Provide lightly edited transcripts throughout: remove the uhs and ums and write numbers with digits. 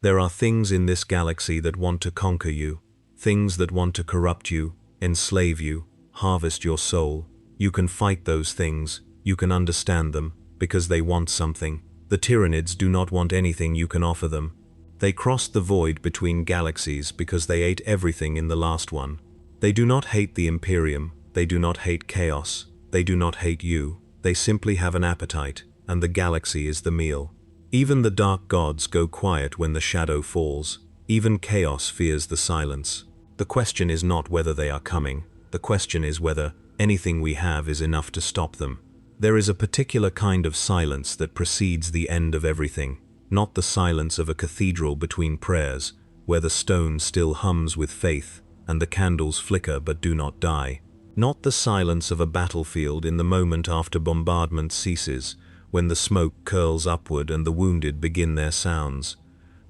There are things in this galaxy that want to conquer you, things that want to corrupt you, enslave you, harvest your soul. You can fight those things, you can understand them, because they want something. The Tyranids do not want anything you can offer them. They crossed the void between galaxies because they ate everything in the last one. They do not hate the Imperium, they do not hate chaos, they do not hate you. They simply have an appetite, and the galaxy is the meal. Even the dark gods go quiet when the shadow falls. Even chaos fears the silence. The question is not whether they are coming. The question is whether anything we have is enough to stop them. There is a particular kind of silence that precedes the end of everything, not the silence of a cathedral between prayers, where the stone still hums with faith and the candles flicker but do not die. Not the silence of a battlefield in the moment after bombardment ceases, when the smoke curls upward and the wounded begin their sounds.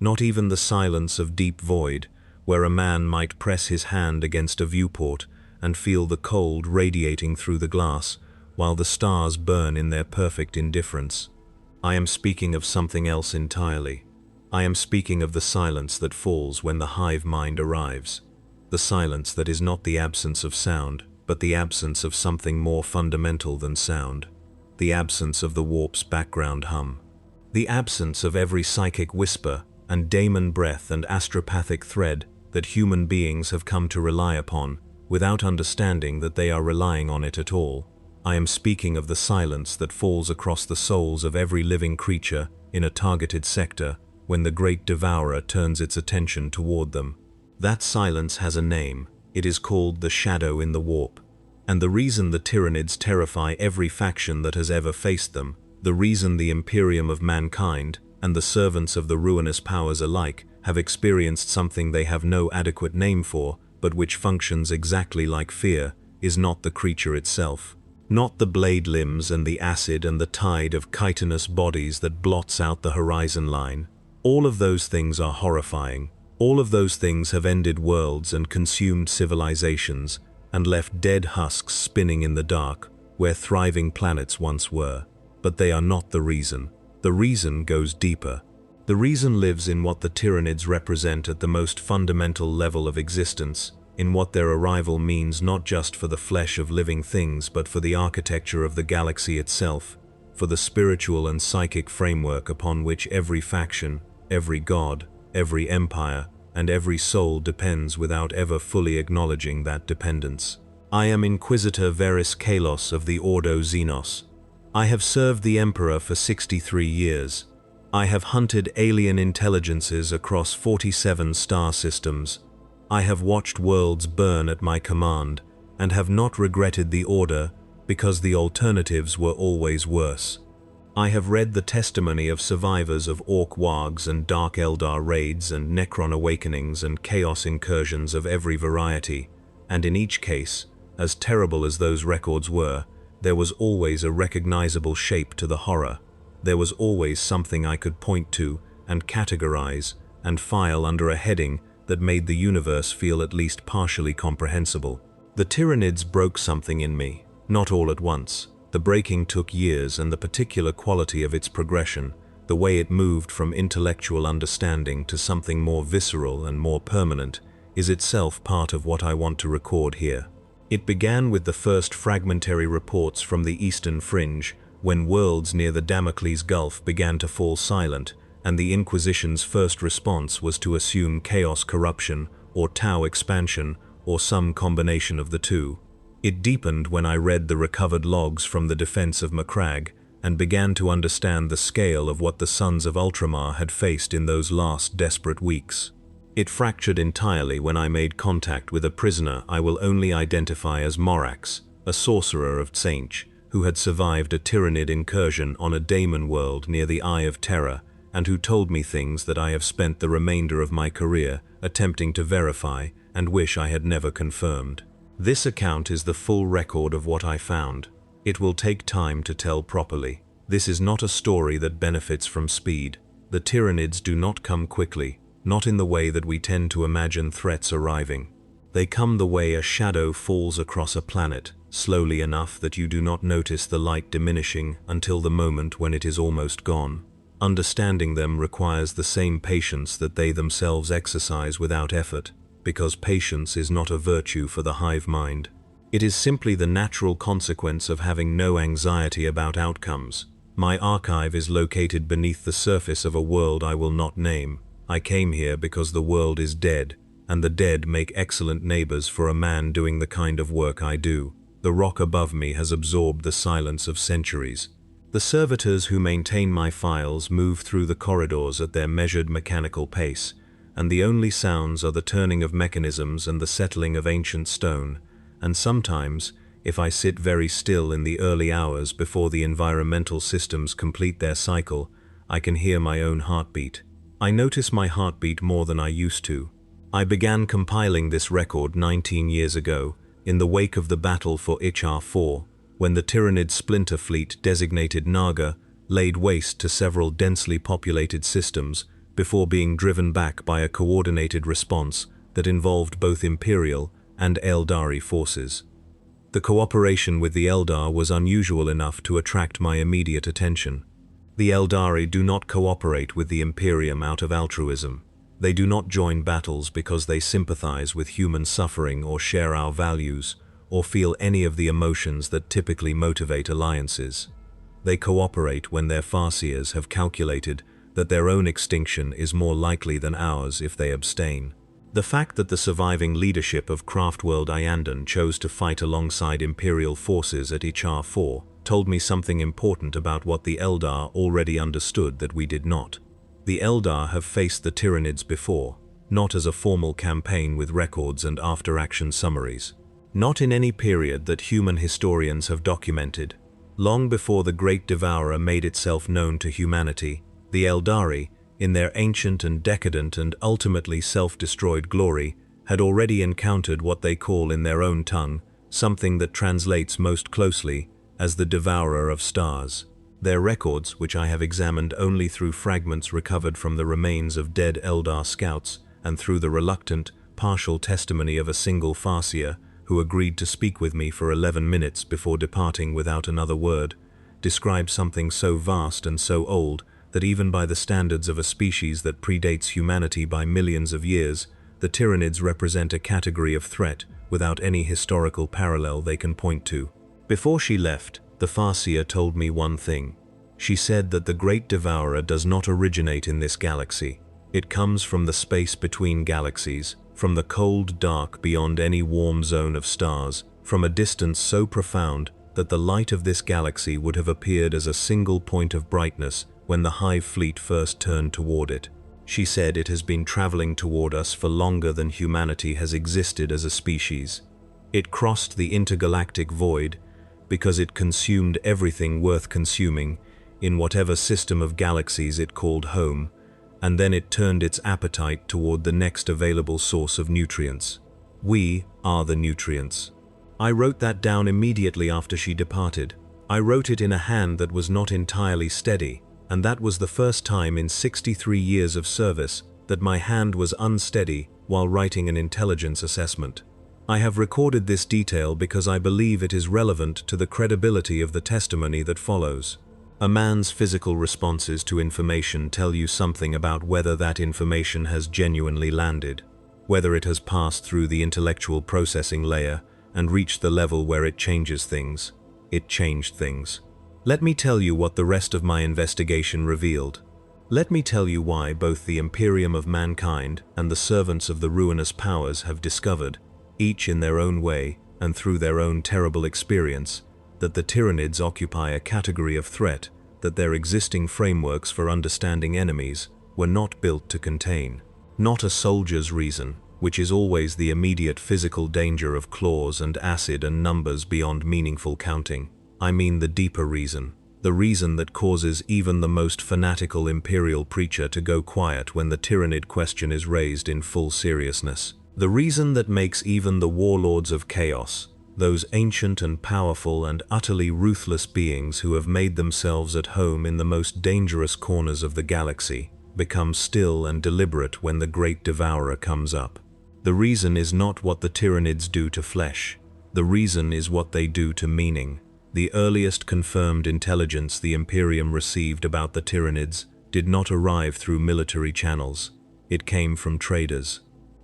Not even the silence of deep void, where a man might press his hand against a viewport and feel the cold radiating through the glass, while the stars burn in their perfect indifference. I am speaking of something else entirely. I am speaking of the silence that falls when the hive mind arrives. The silence that is not the absence of sound, but the absence of something more fundamental than sound. The absence of the warp's background hum. The absence of every psychic whisper and daemon breath and astropathic thread that human beings have come to rely upon, without understanding that they are relying on it at all. I am speaking of the silence that falls across the souls of every living creature in a targeted sector when the great devourer turns its attention toward them. That silence has a name. It is called the shadow in the warp. And the reason the Tyranids terrify every faction that has ever faced them, the reason the Imperium of mankind and the servants of the ruinous powers alike have experienced something they have no adequate name for, but which functions exactly like fear, is not the creature itself. Not the blade limbs and the acid and the tide of chitinous bodies that blots out the horizon line. All of those things are horrifying. All of those things have ended worlds and consumed civilizations, and left dead husks spinning in the dark, where thriving planets once were. But they are not the reason. The reason goes deeper. The reason lives in what the Tyranids represent at the most fundamental level of existence, in what their arrival means not just for the flesh of living things but for the architecture of the galaxy itself, for the spiritual and psychic framework upon which every faction, every god, every empire, and every soul depends without ever fully acknowledging that dependence. I am Inquisitor Veris Kalos of the Ordo Xenos. I have served the Emperor for 63 years. I have hunted alien intelligences across 47 star systems. I have watched worlds burn at my command, and have not regretted the order because the alternatives were always worse. I have read the testimony of survivors of Orc wargs and Dark Eldar raids and Necron awakenings and chaos incursions of every variety, and in each case, as terrible as those records were, there was always a recognizable shape to the horror. There was always something I could point to and categorize and file under a heading that made the universe feel at least partially comprehensible. The Tyranids broke something in me, not all at once. The breaking took years, and the particular quality of its progression, the way it moved from intellectual understanding to something more visceral and more permanent, is itself part of what I want to record here. It began with the first fragmentary reports from the Eastern Fringe, when worlds near the Damocles Gulf began to fall silent, and the Inquisition's first response was to assume chaos corruption, or Tau expansion, or some combination of the two. It deepened when I read the recovered logs from the defense of Macragge and began to understand the scale of what the Sons of Ultramar had faced in those last desperate weeks. It fractured entirely when I made contact with a prisoner I will only identify as Morax, a sorcerer of Tsainch, who had survived a Tyranid incursion on a daemon world near the Eye of Terror, and who told me things that I have spent the remainder of my career attempting to verify and wish I had never confirmed. This account is the full record of what I found. It will take time to tell properly. This is not a story that benefits from speed. The Tyranids do not come quickly, not in the way that we tend to imagine threats arriving. They come the way a shadow falls across a planet, slowly enough that you do not notice the light diminishing until the moment when it is almost gone. Understanding them requires the same patience that they themselves exercise without effort, because patience is not a virtue for the hive mind. It is simply the natural consequence of having no anxiety about outcomes. My archive is located beneath the surface of a world I will not name. I came here because the world is dead, and the dead make excellent neighbors for a man doing the kind of work I do. The rock above me has absorbed the silence of centuries. The servitors who maintain my files move through the corridors at their measured mechanical pace, and the only sounds are the turning of mechanisms and the settling of ancient stone. And sometimes, if I sit very still in the early hours before the environmental systems complete their cycle, I can hear my own heartbeat. I notice my heartbeat more than I used to. I began compiling this record 19 years ago, in the wake of the battle for HR-4, when the Tyranid splinter fleet designated Naga laid waste to several densely populated systems before being driven back by a coordinated response that involved both Imperial and Eldari forces. The cooperation with the Eldar was unusual enough to attract my immediate attention. The Eldari do not cooperate with the Imperium out of altruism. They do not join battles because they sympathize with human suffering or share our values, or feel any of the emotions that typically motivate alliances. They cooperate when their Farseers have calculated that their own extinction is more likely than ours if they abstain. The fact that the surviving leadership of Craftworld Iandan chose to fight alongside Imperial forces at HR-4 told me something important about what the Eldar already understood that we did not. The Eldar have faced the Tyranids before, not as a formal campaign with records and after-action summaries. Not in any period that human historians have documented. Long before the Great Devourer made itself known to humanity, the Eldari, in their ancient and decadent and ultimately self-destroyed glory, had already encountered what they call in their own tongue, something that translates most closely as the Devourer of Stars. Their records, which I have examined only through fragments recovered from the remains of dead Eldar scouts and through the reluctant, partial testimony of a single Farseer who agreed to speak with me for 11 minutes before departing without another word, describe something so vast and so old that even by the standards of a species that predates humanity by millions of years, the Tyranids represent a category of threat without any historical parallel they can point to. Before she left, the Farseer told me one thing. She said that the Great Devourer does not originate in this galaxy. It comes from the space between galaxies, from the cold dark beyond any warm zone of stars, from a distance so profound that the light of this galaxy would have appeared as a single point of brightness when the Hive fleet first turned toward it. She said it has been traveling toward us for longer than humanity has existed as a species. It crossed the intergalactic void because it consumed everything worth consuming in whatever system of galaxies it called home, and then it turned its appetite toward the next available source of nutrients. We are the nutrients. I wrote that down immediately after she departed. I wrote it in a hand that was not entirely steady, and that was the first time in 63 years of service that my hand was unsteady while writing an intelligence assessment. I have recorded this detail because I believe it is relevant to the credibility of the testimony that follows. A man's physical responses to information tell you something about whether that information has genuinely landed, whether it has passed through the intellectual processing layer and reached the level where it changes things. It changed things. Let me tell you what the rest of my investigation revealed. Let me tell you why both the Imperium of mankind and the servants of the ruinous powers have discovered, each in their own way and through their own terrible experience, that the Tyranids occupy a category of threat that their existing frameworks for understanding enemies were not built to contain. Not a soldier's reason, which is always the immediate physical danger of claws and acid and numbers beyond meaningful counting. I mean the deeper reason, the reason that causes even the most fanatical Imperial preacher to go quiet when the Tyranid question is raised in full seriousness. The reason that makes even the warlords of chaos, those ancient and powerful and utterly ruthless beings who have made themselves at home in the most dangerous corners of the galaxy, become still and deliberate when the Great Devourer comes up. The reason is not what the Tyranids do to flesh. The reason is what they do to meaning. The earliest confirmed intelligence the Imperium received about the Tyranids did not arrive through military channels. It came from traders.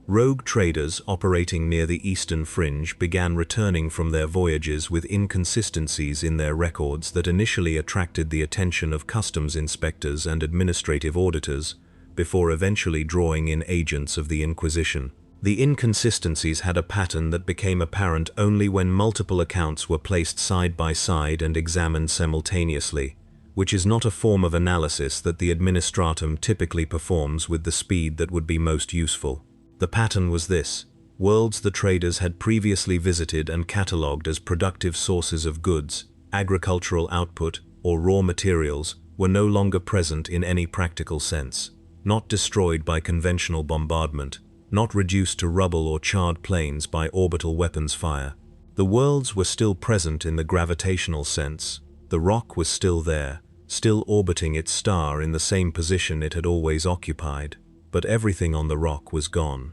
Rogue traders operating near the eastern fringe began returning from their voyages with inconsistencies in their records that initially attracted the attention of customs inspectors and administrative auditors, before eventually drawing in agents of the Inquisition. The inconsistencies had a pattern that became apparent only when multiple accounts were placed side by side and examined simultaneously, which is not a form of analysis that the administratum typically performs with the speed that would be most useful. The pattern was this: worlds the traders had previously visited and catalogued as productive sources of goods, agricultural output, or raw materials were no longer present in any practical sense, not destroyed by conventional bombardment, not reduced to rubble or charred plains by orbital weapons fire. The worlds were still present in the gravitational sense. The rock was still there, still orbiting its star in the same position it had always occupied, but everything on the rock was gone.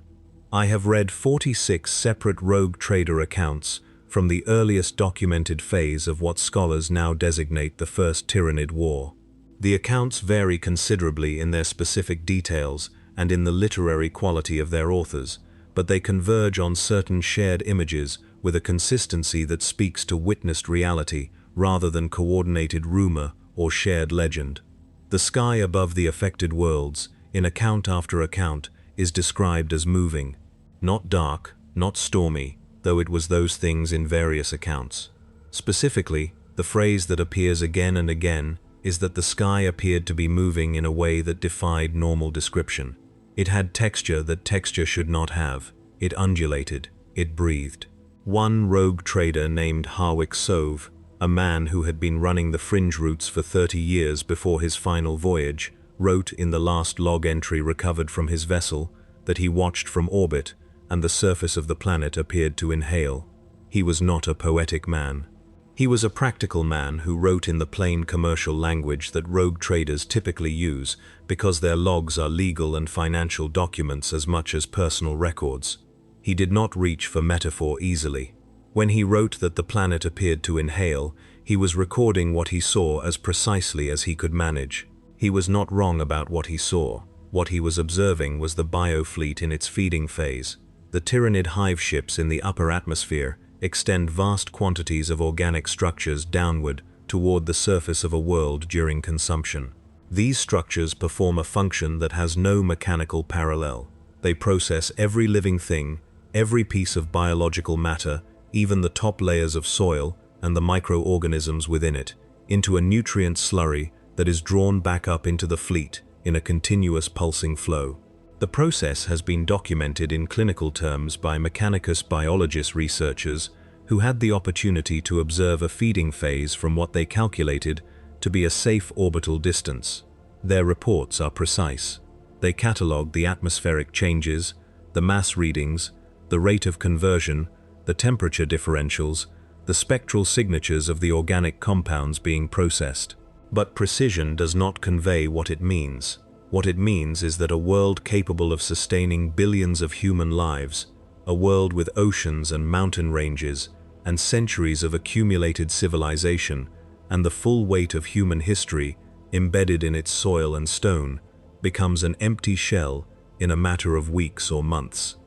I have read 46 separate rogue trader accounts from the earliest documented phase of what scholars now designate the First Tyranid War. The accounts vary considerably in their specific details and in the literary quality of their authors, but they converge on certain shared images with a consistency that speaks to witnessed reality rather than coordinated rumor or shared legend. The sky above the affected worlds, in account after account, is described as moving, not dark, not stormy, though it was those things in various accounts. Specifically, the phrase that appears again and again is that the sky appeared to be moving in a way that defied normal description. It had texture that texture should not have. It undulated. It breathed. One rogue trader named Harwick Sove, a man who had been running the fringe routes for 30 years before his final voyage, wrote in the last log entry recovered from his vessel that he watched from orbit and the surface of the planet appeared to inhale. He was not a poetic man. He was a practical man who wrote in the plain commercial language that rogue traders typically use because their logs are legal and financial documents as much as personal records. He did not reach for metaphor easily. When he wrote that the planet appeared to inhale, he was recording what he saw as precisely as he could manage. He was not wrong about what he saw. What he was observing was the biofleet in its feeding phase. The Tyranid hive ships in the upper atmosphere extend vast quantities of organic structures downward toward the surface of a world during consumption. These structures perform a function that has no mechanical parallel. They process every living thing, every piece of biological matter, even the top layers of soil and the microorganisms within it, into a nutrient slurry that is drawn back up into the fleet in a continuous pulsing flow. The process has been documented in clinical terms by Mechanicus biologist researchers who had the opportunity to observe a feeding phase from what they calculated to be a safe orbital distance. Their reports are precise. They catalogue the atmospheric changes, the mass readings, the rate of conversion, the temperature differentials, the spectral signatures of the organic compounds being processed. But precision does not convey what it means. What it means is that a world capable of sustaining billions of human lives, a world with oceans and mountain ranges, and centuries of accumulated civilization, and the full weight of human history embedded in its soil and stone, becomes an empty shell in a matter of weeks or months.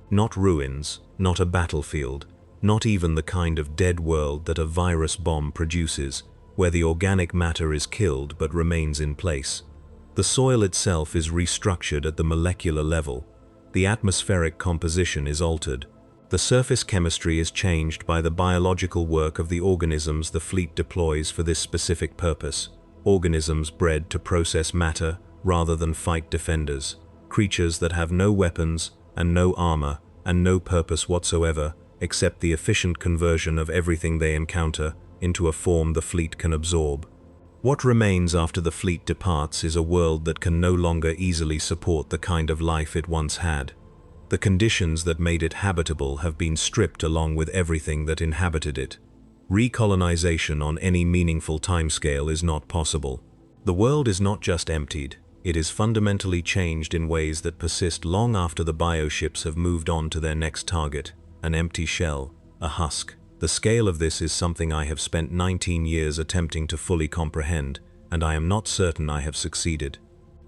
Not ruins, not a battlefield, not even the kind of dead world that a virus bomb produces, where the organic matter is killed but remains in place. The soil itself is restructured at the molecular level. The atmospheric composition is altered. The surface chemistry is changed by the biological work of the organisms the fleet deploys for this specific purpose. Organisms bred to process matter rather than fight defenders. Creatures that have no weapons and no armor and no purpose whatsoever except the efficient conversion of everything they encounter into a form the fleet can absorb. What remains after the fleet departs is a world that can no longer easily support the kind of life it once had. The conditions that made it habitable have been stripped along with everything that inhabited it. Recolonization on any meaningful timescale is not possible. The world is not just emptied, it is fundamentally changed in ways that persist long after the bioships have moved on to their next target, an empty shell, a husk. The scale of this is something I have spent 19 years attempting to fully comprehend, and I am not certain I have succeeded.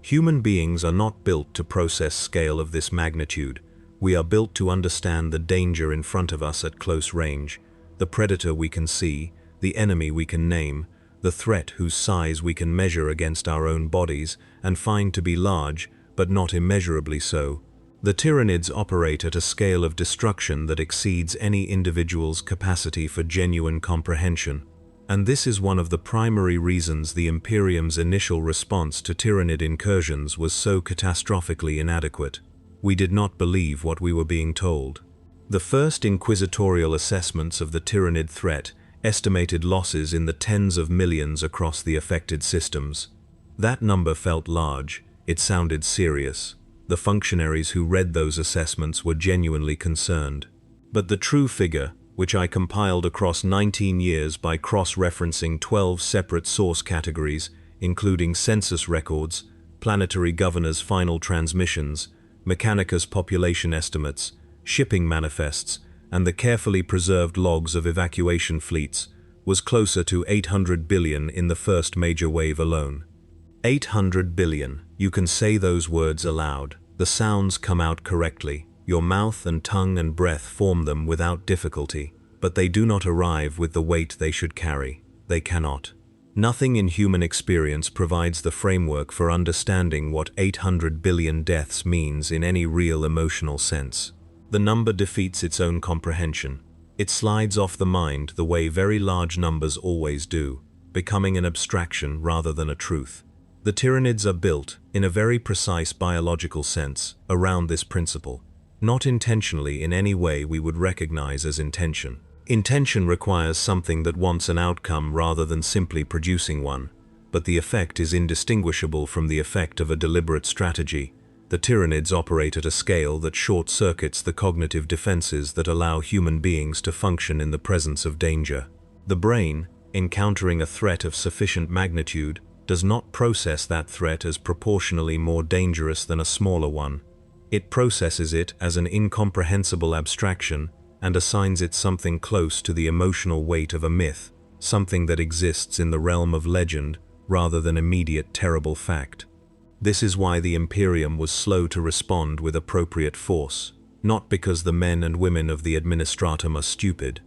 Human beings are not built to process scale of this magnitude. We are built to understand the danger in front of us at close range, the predator we can see, the enemy we can name, the threat whose size we can measure against our own bodies and find to be large, but not immeasurably so. The Tyranids operate at a scale of destruction that exceeds any individual's capacity for genuine comprehension. And this is one of the primary reasons the Imperium's initial response to Tyranid incursions was so catastrophically inadequate. We did not believe what we were being told. The first inquisitorial assessments of the Tyranid threat estimated losses in the tens of millions across the affected systems. That number felt large, it sounded serious. The functionaries who read those assessments were genuinely concerned. But the true figure, which I compiled across 19 years by cross-referencing 12 separate source categories, including census records, planetary governors' final transmissions, Mechanicus population estimates, shipping manifests, and the carefully preserved logs of evacuation fleets, was closer to 800 billion in the first major wave alone. 800 billion. You can say those words aloud. The sounds come out correctly. Your mouth and tongue and breath form them without difficulty, but they do not arrive with the weight they should carry. They cannot. Nothing in human experience provides the framework for understanding what 800 billion deaths means in any real emotional sense. The number defeats its own comprehension. It slides off the mind the way very large numbers always do, becoming an abstraction rather than a truth. The Tyranids are built, in a very precise biological sense, around this principle, not intentionally in any way we would recognize as intention. Intention requires something that wants an outcome rather than simply producing one, but the effect is indistinguishable from the effect of a deliberate strategy. The Tyranids operate at a scale that short-circuits the cognitive defenses that allow human beings to function in the presence of danger. The brain, encountering a threat of sufficient magnitude, does not process that threat as proportionally more dangerous than a smaller one. It processes it as an incomprehensible abstraction and assigns it something close to the emotional weight of a myth, something that exists in the realm of legend rather than immediate terrible fact. This is why the Imperium was slow to respond with appropriate force, not because the men and women of the Administratum are stupid,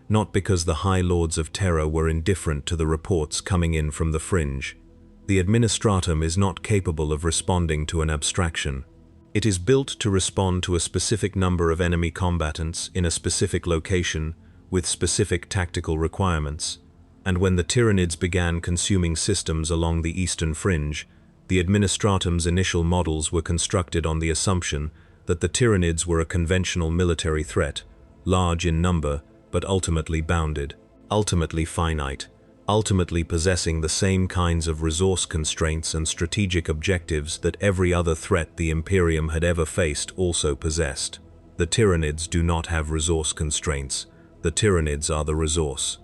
not because the High Lords of Terror were indifferent to the reports coming in from the fringe. The Administratum is not capable of responding to an abstraction. It is built to respond to a specific number of enemy combatants in a specific location with specific tactical requirements. And when the Tyranids began consuming systems along the eastern fringe, the Administratum's initial models were constructed on the assumption that the Tyranids were a conventional military threat, large in number but ultimately bounded, ultimately finite, ultimately possessing the same kinds of resource constraints and strategic objectives that every other threat the Imperium had ever faced also possessed. The Tyranids do not have resource constraints. The Tyranids are the resource.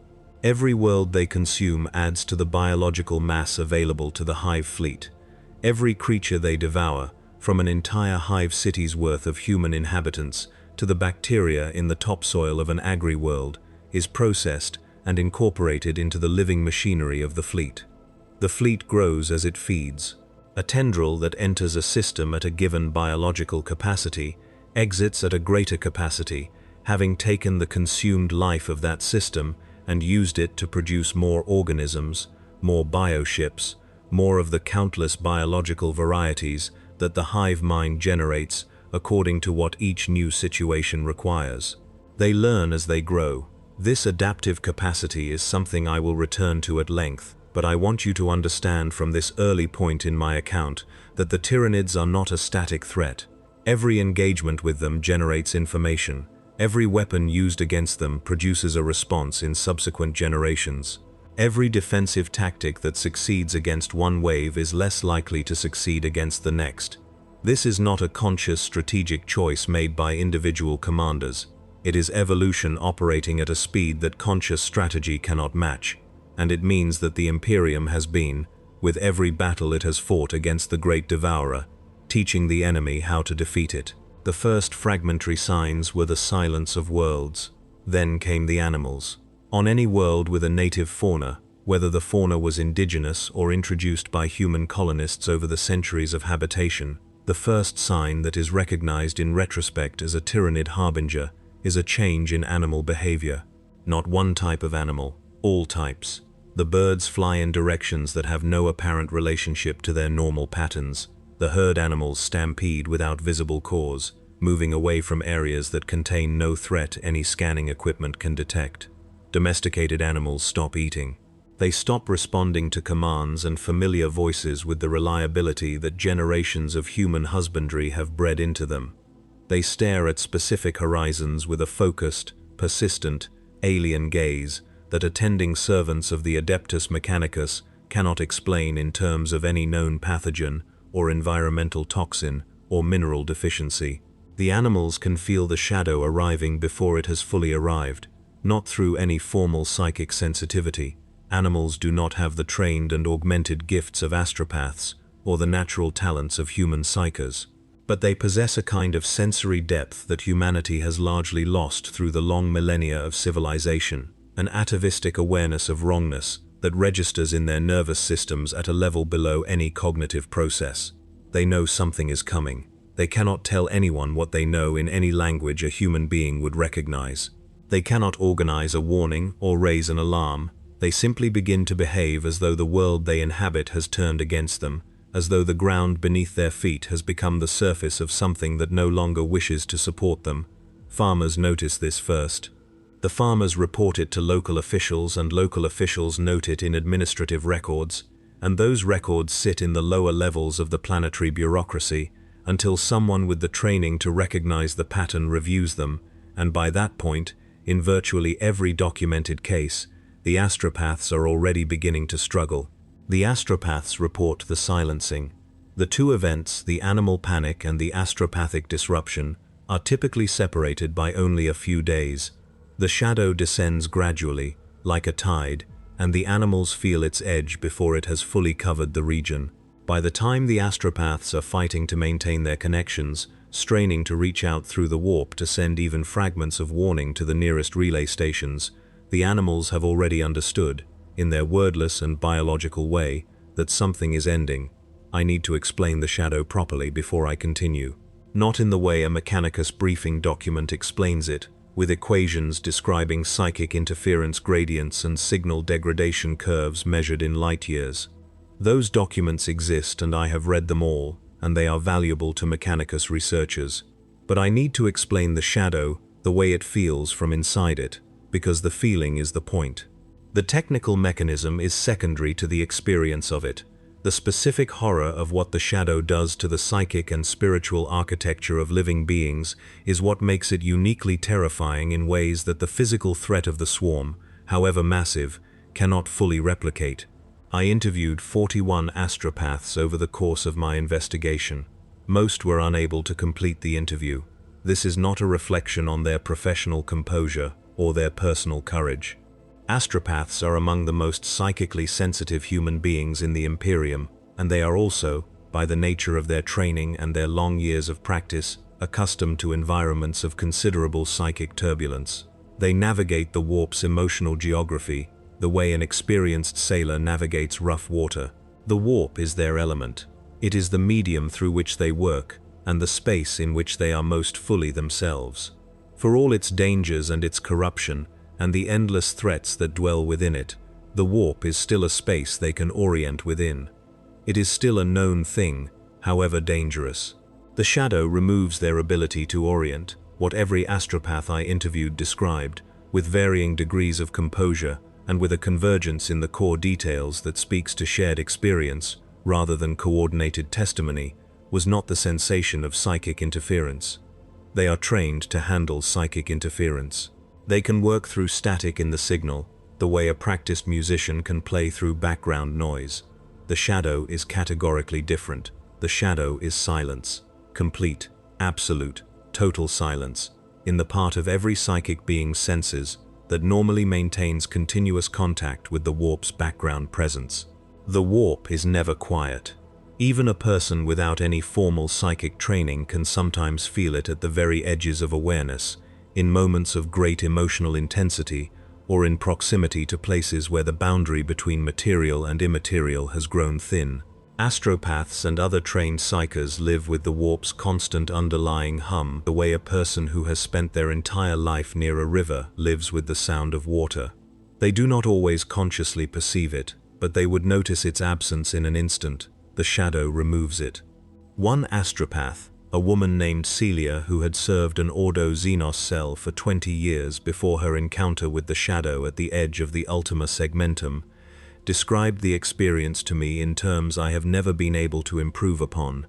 Every world they consume adds to the biological mass available to the hive fleet. Every creature they devour, from an entire hive city's worth of human inhabitants to the bacteria in the topsoil of an agri-world, is processed and incorporated into the living machinery of the fleet. The fleet grows as it feeds. A tendril that enters a system at a given biological capacity exits at a greater capacity, having taken the consumed life of that system and used it to produce more organisms, more bioships, more of the countless biological varieties that the hive mind generates according to what each new situation requires. They learn as they grow. This adaptive capacity is something I will return to at length, but I want you to understand from this early point in my account that the Tyranids are not a static threat. Every engagement with them generates information. Every weapon used against them produces a response in subsequent generations. Every defensive tactic that succeeds against one wave is less likely to succeed against the next. This is not a conscious strategic choice made by individual commanders. It is evolution operating at a speed that conscious strategy cannot match, and it means that the Imperium has been, with every battle it has fought against the Great Devourer, teaching the enemy how to defeat it. The first fragmentary signs were the silence of worlds. Then came the animals. On any world with a native fauna, Whether the fauna was indigenous or introduced by human colonists over the centuries of habitation, the first sign that is recognized in retrospect as a Tyranid harbinger is a change in animal behavior. Not one type of animal, all types. The birds fly in directions that have no apparent relationship to their normal patterns. The herd animals stampede without visible cause, moving away from areas that contain no threat any scanning equipment can detect. Domesticated animals stop eating. They stop responding to commands and familiar voices with the reliability that generations of human husbandry have bred into them. They stare at specific horizons with a focused, persistent, alien gaze that attending servants of the Adeptus Mechanicus cannot explain in terms of any known pathogen or environmental toxin or mineral deficiency. The animals can feel the shadow arriving before it has fully arrived, not through any formal psychic sensitivity. Animals do not have the trained and augmented gifts of astropaths or the natural talents of human psychers, but they possess a kind of sensory depth that humanity has largely lost through the long millennia of civilization, an atavistic awareness of wrongness that registers in their nervous systems at a level below any cognitive process. They know something is coming. They cannot tell anyone what they know in any language a human being would recognize. They cannot organize a warning or raise an alarm. They simply begin to behave as though the world they inhabit has turned against them, as though the ground beneath their feet has become the surface of something that no longer wishes to support them. Farmers notice this first. The farmers report it to local officials, and local officials note it in administrative records, and those records sit in the lower levels of the planetary bureaucracy until someone with the training to recognize the pattern reviews them, and by that point, in virtually every documented case, the astropaths are already beginning to struggle. The astropaths report the silencing. The two events, the animal panic and the astropathic disruption, are typically separated by only a few days. The shadow descends gradually, like a tide, and the animals feel its edge before it has fully covered the region. By the time the astropaths are fighting to maintain their connections, straining to reach out through the warp to send even fragments of warning to the nearest relay stations, the animals have already understood, in their wordless and biological way, that something is ending. I need to explain the shadow properly before I continue. Not in the way a Mechanicus briefing document explains it, with equations describing psychic interference gradients and signal degradation curves measured in light years. Those documents exist and I have read them all, and they are valuable to Mechanicus researchers. But I need to explain the shadow, the way it feels from inside it, because the feeling is the point. The technical mechanism is secondary to the experience of it. The specific horror of what the shadow does to the psychic and spiritual architecture of living beings is what makes it uniquely terrifying in ways that the physical threat of the swarm, however massive, cannot fully replicate. I interviewed 41 astropaths over the course of my investigation. Most were unable to complete the interview. This is not a reflection on their professional composure or their personal courage. Astropaths are among the most psychically sensitive human beings in the Imperium, and they are also, by the nature of their training and their long years of practice, accustomed to environments of considerable psychic turbulence. They navigate the warp's emotional geography, the way an experienced sailor navigates rough water. The warp is their element. It is the medium through which they work, and the space in which they are most fully themselves. For all its dangers and its corruption, and the endless threats that dwell within it, the warp is still a space they can orient within. It is still a known thing, however dangerous. The shadow removes their ability to orient, what every astropath I interviewed described, with varying degrees of composure and with a convergence in the core details that speaks to shared experience, rather than coordinated testimony, was not the sensation of psychic interference. They are trained to handle psychic interference. They can work through static in the signal, the way a practiced musician can play through background noise. The shadow is categorically different. The shadow is silence. Complete, absolute, total silence, in the part of every psychic being's senses that normally maintains continuous contact with the warp's background presence. The warp is never quiet. Even a person without any formal psychic training can sometimes feel it at the very edges of awareness, in moments of great emotional intensity, or in proximity to places where the boundary between material and immaterial has grown thin. Astropaths and other trained psychers live with the warp's constant underlying hum, the way a person who has spent their entire life near a river lives with the sound of water. They do not always consciously perceive it, but they would notice its absence in an instant. The shadow removes it. One astropath, a woman named Celia who had served an Ordo Xenos cell for 20 years before her encounter with the shadow at the edge of the Ultima Segmentum, described the experience to me in terms I have never been able to improve upon.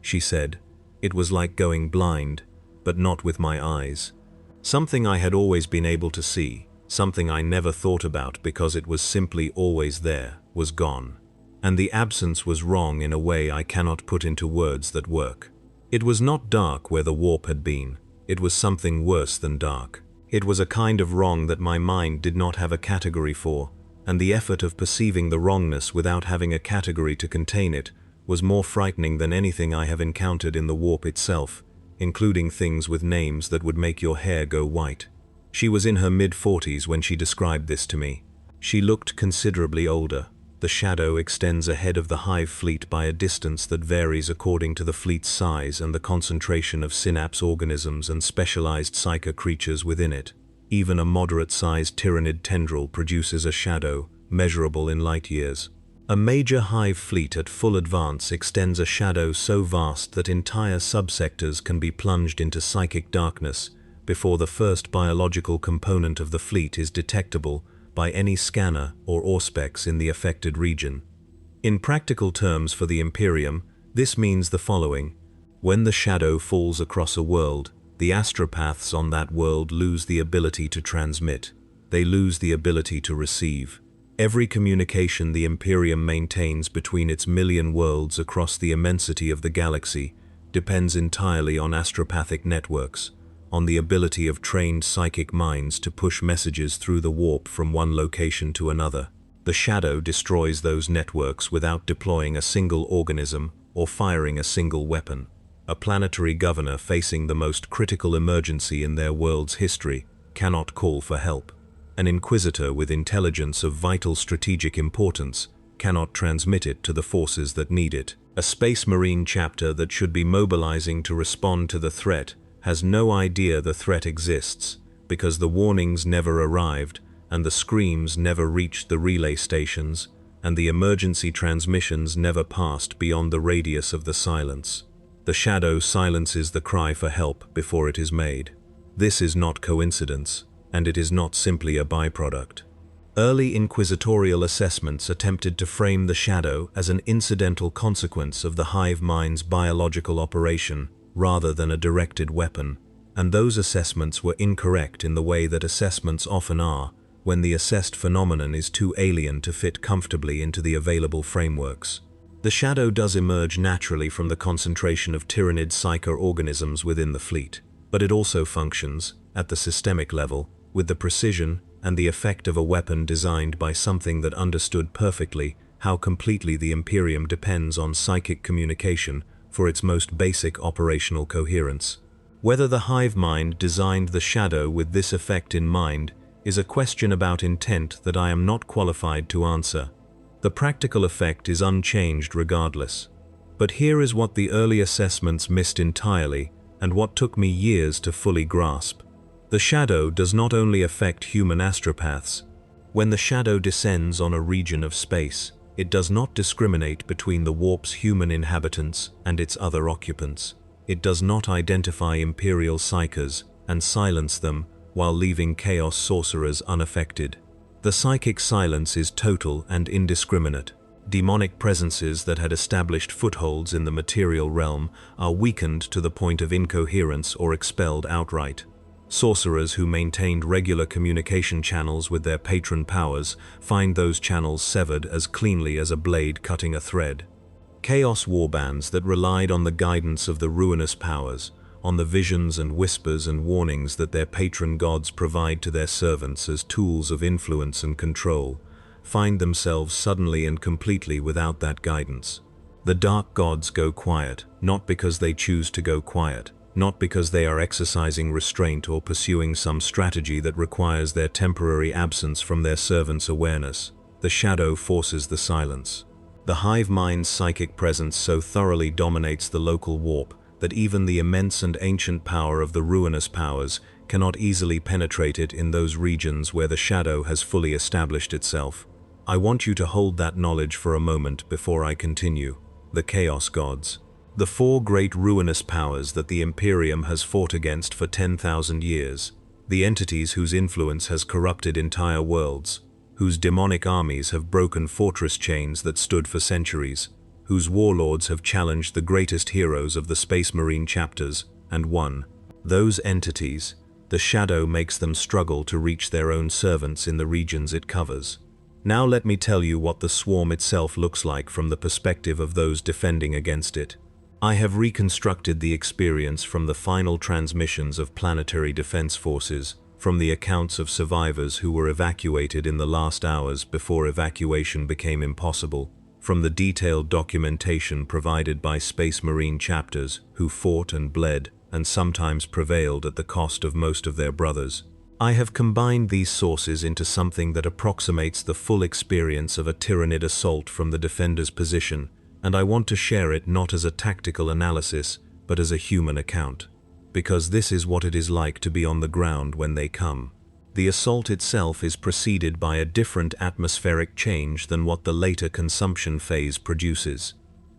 She said, "It was like going blind, but not with my eyes. Something I had always been able to see, something I never thought about because it was simply always there, was gone. And the absence was wrong in a way I cannot put into words that work. It was not dark where the warp had been. It was something worse than dark. It was a kind of wrong that my mind did not have a category for, and the effort of perceiving the wrongness without having a category to contain it was more frightening than anything I have encountered in the warp itself, including things with names that would make your hair go white." She was in her mid-40s when she described this to me. She looked considerably older. The shadow extends ahead of the hive fleet by a distance that varies according to the fleet's size and the concentration of synapse organisms and specialized psycho creatures within it. Even a moderate-sized Tyranid tendril produces a shadow, measurable in light years. A major hive fleet at full advance extends a shadow so vast that entire subsectors can be plunged into psychic darkness before the first biological component of the fleet is detectable by any scanner or auspex in the affected region. In practical terms for the Imperium, this means the following. When the shadow falls across a world, the astropaths on that world lose the ability to transmit. They lose the ability to receive. Every communication the Imperium maintains between its million worlds across the immensity of the galaxy depends entirely on astropathic networks, on the ability of trained psychic minds to push messages through the warp from one location to another. The shadow destroys those networks without deploying a single organism or firing a single weapon. A planetary governor facing the most critical emergency in their world's history cannot call for help. An inquisitor with intelligence of vital strategic importance cannot transmit it to the forces that need it. A space marine chapter that should be mobilizing to respond to the threat has no idea the threat exists because the warnings never arrived and the screams never reached the relay stations and the emergency transmissions never passed beyond the radius of the silence. The shadow silences the cry for help before it is made. This is not coincidence, and it is not simply a byproduct. Early inquisitorial assessments attempted to frame the shadow as an incidental consequence of the hive mind's biological operation rather than a directed weapon, and those assessments were incorrect in the way that assessments often are when the assessed phenomenon is too alien to fit comfortably into the available frameworks. The shadow does emerge naturally from the concentration of Tyranid psycho-organisms within the fleet, but it also functions, at the systemic level, with the precision and the effect of a weapon designed by something that understood perfectly how completely the Imperium depends on psychic communication for its most basic operational coherence. Whether the hive mind designed the shadow with this effect in mind is a question about intent that I am not qualified to answer. The practical effect is unchanged regardless. But here is what the early assessments missed entirely and what took me years to fully grasp. The shadow does not only affect human astropaths. When the shadow descends on a region of space, it does not discriminate between the warp's human inhabitants and its other occupants. It does not identify Imperial psychers and silence them while leaving Chaos sorcerers unaffected. The psychic silence is total and indiscriminate. Demonic presences that had established footholds in the material realm are weakened to the point of incoherence or expelled outright. Sorcerers who maintained regular communication channels with their patron powers find those channels severed as cleanly as a blade cutting a thread. Chaos warbands that relied on the guidance of the ruinous powers, on the visions and whispers and warnings that their patron gods provide to their servants as tools of influence and control, find themselves suddenly and completely without that guidance. The dark gods go quiet, not because they choose to go quiet, not because they are exercising restraint or pursuing some strategy that requires their temporary absence from their servant's awareness. The shadow forces the silence. The hive mind's psychic presence so thoroughly dominates the local warp that even the immense and ancient power of the ruinous powers cannot easily penetrate it in those regions where the shadow has fully established itself. I want you to hold that knowledge for a moment before I continue. The Chaos Gods. The four great ruinous powers that the Imperium has fought against for 10,000 years. The entities whose influence has corrupted entire worlds, whose demonic armies have broken fortress chains that stood for centuries, whose warlords have challenged the greatest heroes of the Space Marine chapters and won. Those entities, the shadow makes them struggle to reach their own servants in the regions it covers. Now let me tell you what the swarm itself looks like from the perspective of those defending against it. I have reconstructed the experience from the final transmissions of planetary defense forces, from the accounts of survivors who were evacuated in the last hours before evacuation became impossible, from the detailed documentation provided by Space Marine chapters who fought and bled and sometimes prevailed at the cost of most of their brothers. I have combined these sources into something that approximates the full experience of a Tyranid assault from the defender's position, and I want to share it not as a tactical analysis, but as a human account. Because this is what it is like to be on the ground when they come. The assault itself is preceded by a different atmospheric change than what the later consumption phase produces.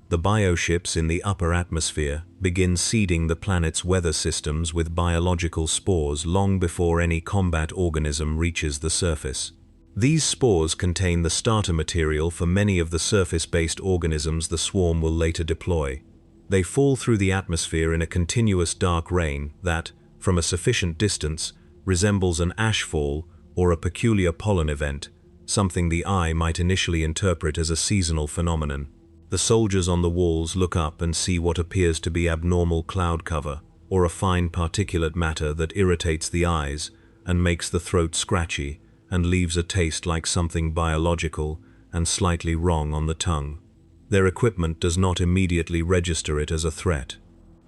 The bioships in the upper atmosphere begin seeding the planet's weather systems with biological spores long before any combat organism reaches the surface. These spores contain the starter material for many of the surface-based organisms the swarm will later deploy. They fall through the atmosphere in a continuous dark rain that, from a sufficient distance, resembles an ash fall or a peculiar pollen event, something the eye might initially interpret as a seasonal phenomenon. The soldiers on the walls look up and see what appears to be abnormal cloud cover, or a fine particulate matter that irritates the eyes and makes the throat scratchy and leaves a taste like something biological and slightly wrong on the tongue. Their equipment does not immediately register it as a threat.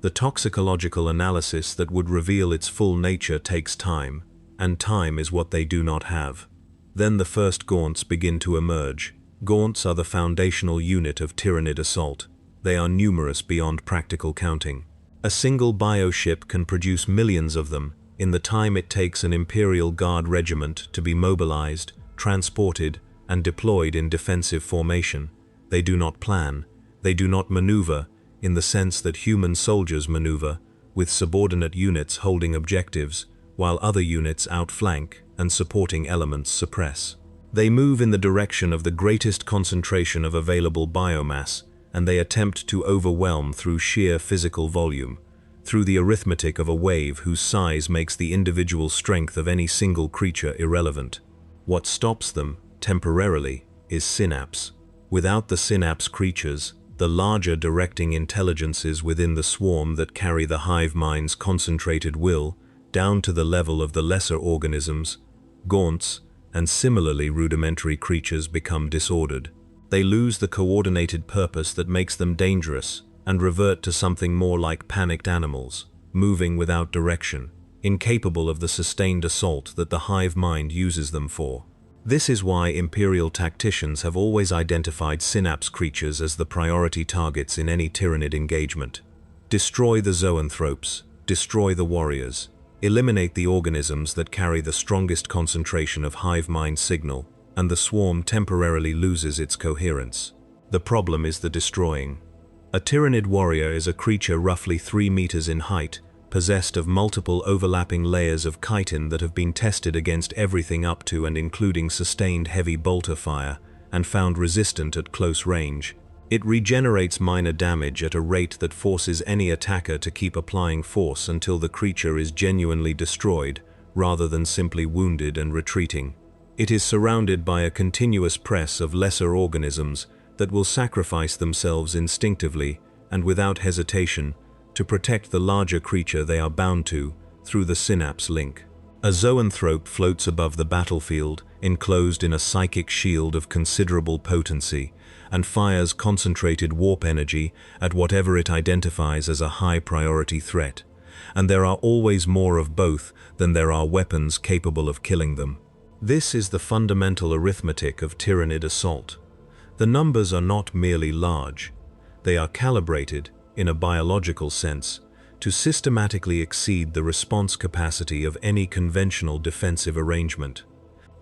The toxicological analysis that would reveal its full nature takes time, and time is what they do not have. Then the first gaunts begin to emerge. Gaunts are the foundational unit of Tyranid assault. They are numerous beyond practical counting. A single bioship can produce millions of them in the time it takes an Imperial Guard regiment to be mobilized, transported, and deployed in defensive formation. They do not plan, they do not maneuver in the sense that human soldiers maneuver, with subordinate units holding objectives, while other units outflank and supporting elements suppress. They move in the direction of the greatest concentration of available biomass, and they attempt to overwhelm through sheer physical volume, through the arithmetic of a wave whose size makes the individual strength of any single creature irrelevant. What stops them, temporarily, is synapse. Without the synapse creatures, the larger directing intelligences within the swarm that carry the hive mind's concentrated will, down to the level of the lesser organisms, gaunts, and similarly rudimentary creatures become disordered. They lose the coordinated purpose that makes them dangerous and revert to something more like panicked animals, moving without direction, incapable of the sustained assault that the hive mind uses them for. This is why Imperial tacticians have always identified synapse creatures as the priority targets in any Tyranid engagement. Destroy the zoanthropes, destroy the warriors, eliminate the organisms that carry the strongest concentration of hive mind signal, and the swarm temporarily loses its coherence. The problem is the destroying. A Tyranid warrior is a creature roughly 3 meters in height, possessed of multiple overlapping layers of chitin that have been tested against everything up to and including sustained heavy bolter fire, and found resistant at close range. It regenerates minor damage at a rate that forces any attacker to keep applying force until the creature is genuinely destroyed, rather than simply wounded and retreating. It is surrounded by a continuous press of lesser organisms that will sacrifice themselves instinctively and without hesitation to protect the larger creature they are bound to through the synapse link. A zoanthrope floats above the battlefield, enclosed in a psychic shield of considerable potency, and fires concentrated warp energy at whatever it identifies as a high-priority threat. and there are always more of both than there are weapons capable of killing them. This is the fundamental arithmetic of Tyranid assault. The numbers are not merely large. They are calibrated, in a biological sense, to systematically exceed the response capacity of any conventional defensive arrangement.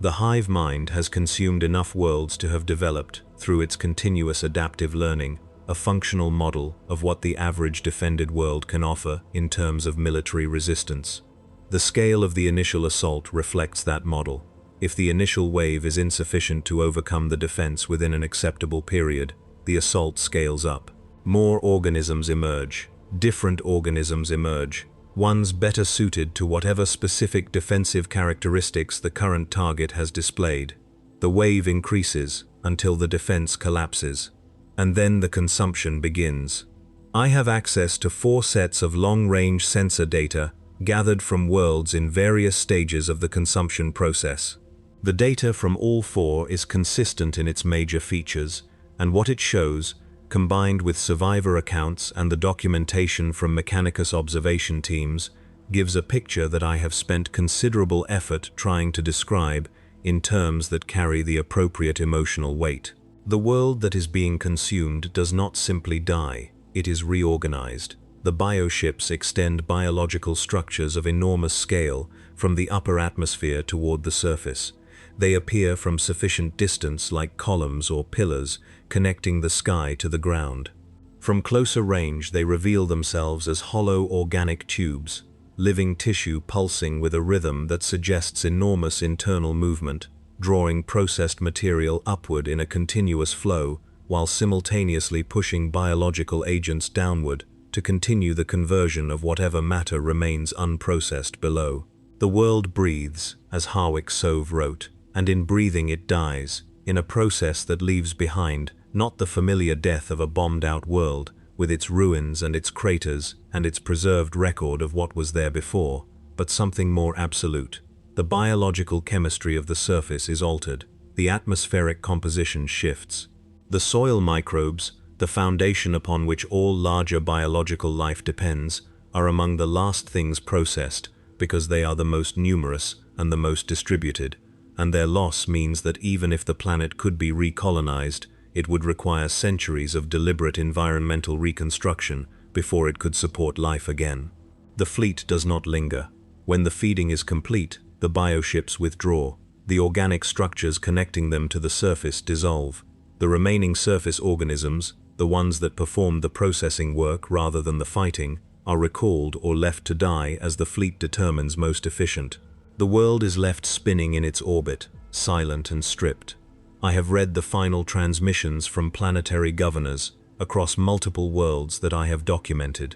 The hive mind has consumed enough worlds to have developed, through its continuous adaptive learning, a functional model of what the average defended world can offer in terms of military resistance. The scale of the initial assault reflects that model. If the initial wave is insufficient to overcome the defense within an acceptable period, the assault scales up. More organisms emerge. Different organisms emerge, ones better suited to whatever specific defensive characteristics the current target has displayed. The wave increases until the defense collapses, and then the consumption begins. I have access to 4 sets of long-range sensor data gathered from worlds in various stages of the consumption process. The data from all 4 is consistent in its major features, and what it shows, combined with survivor accounts and the documentation from Mechanicus observation teams, gives a picture that I have spent considerable effort trying to describe in terms that carry the appropriate emotional weight. The world that is being consumed does not simply die, it is reorganized. The bioships extend biological structures of enormous scale from the upper atmosphere toward the surface. They appear from sufficient distance like columns or pillars connecting the sky to the ground. From closer range they reveal themselves as hollow organic tubes, living tissue pulsing with a rhythm that suggests enormous internal movement, drawing processed material upward in a continuous flow while simultaneously pushing biological agents downward to continue the conversion of whatever matter remains unprocessed below. The world breathes, as Harwick Sove wrote, and in breathing it dies, in a process that leaves behind not the familiar death of a bombed-out world, with its ruins and its craters and its preserved record of what was there before, but something more absolute. The biological chemistry of the surface is altered, the atmospheric composition shifts. The soil microbes, the foundation upon which all larger biological life depends, are among the last things processed because they are the most numerous and the most distributed, and their loss means that even if the planet could be recolonized, it would require centuries of deliberate environmental reconstruction before it could support life again. The fleet does not linger. When the feeding is complete, the bioships withdraw. The organic structures connecting them to the surface dissolve. The remaining surface organisms, the ones that perform the processing work rather than the fighting, are recalled or left to die as the fleet determines most efficient. The world is left spinning in its orbit, silent and stripped. I have read the final transmissions from planetary governors across multiple worlds that I have documented.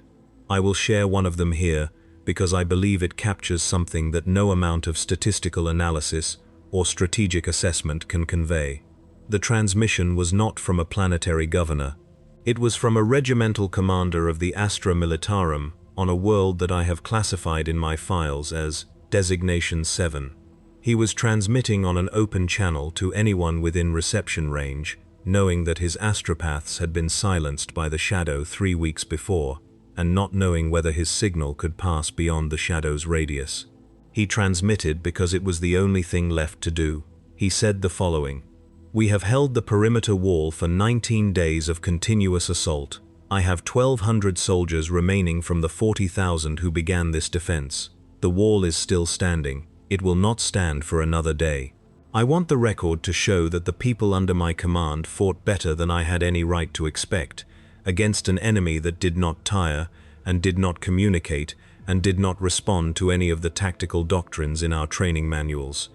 I will share one of them here because I believe it captures something that no amount of statistical analysis or strategic assessment can convey. The transmission was not from a planetary governor. It was from a regimental commander of the Astra Militarum on a world that I have classified in my files as Designation 7. He was transmitting on an open channel to anyone within reception range, knowing that his astropaths had been silenced by the shadow 3 weeks before, and not knowing whether his signal could pass beyond the shadow's radius. He transmitted because it was the only thing left to do. He said the following: "We have held the perimeter wall for 19 days of continuous assault. I have 1,200 soldiers remaining from the 40,000 who began this defense. The wall is still standing. It will not stand for another day. I want the record to show that the people under my command fought better than I had any right to expect, against an enemy that did not tire, and did not communicate, and did not respond to any of the tactical doctrines in our training manuals.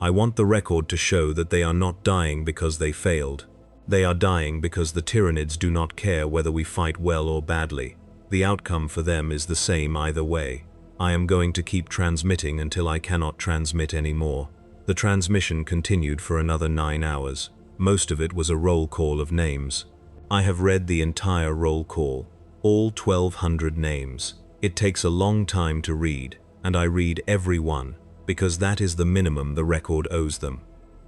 I want the record to show that they are not dying because they failed. They are dying because the Tyranids do not care whether we fight well or badly. The outcome for them is the same either way. I am going to keep transmitting until I cannot transmit anymore." The transmission continued for another 9 hours. Most of it was a roll call of names. I have read the entire roll call, all 1,200 names. It takes a long time to read, and I read every one, because that is the minimum the record owes them.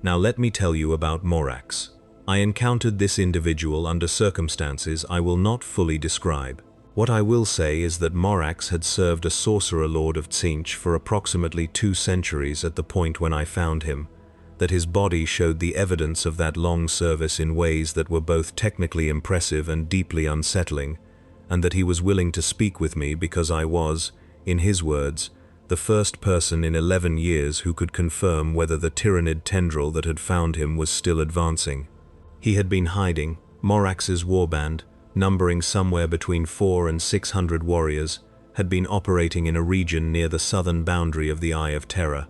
Now let me tell you about Morax. I encountered this individual under circumstances I will not fully describe. What I will say is that Morax had served as sorcerer lord of Tzinch for approximately 2 centuries at the point when I found him, that his body showed the evidence of that long service in ways that were both technically impressive and deeply unsettling, and that he was willing to speak with me because I was, in his words, the first person in 11 years who could confirm whether the Tyranid tendril that had found him was still advancing. He had been hiding. Morax's warband, numbering somewhere between 400 and 600 warriors, had been operating in a region near the southern boundary of the Eye of Terror.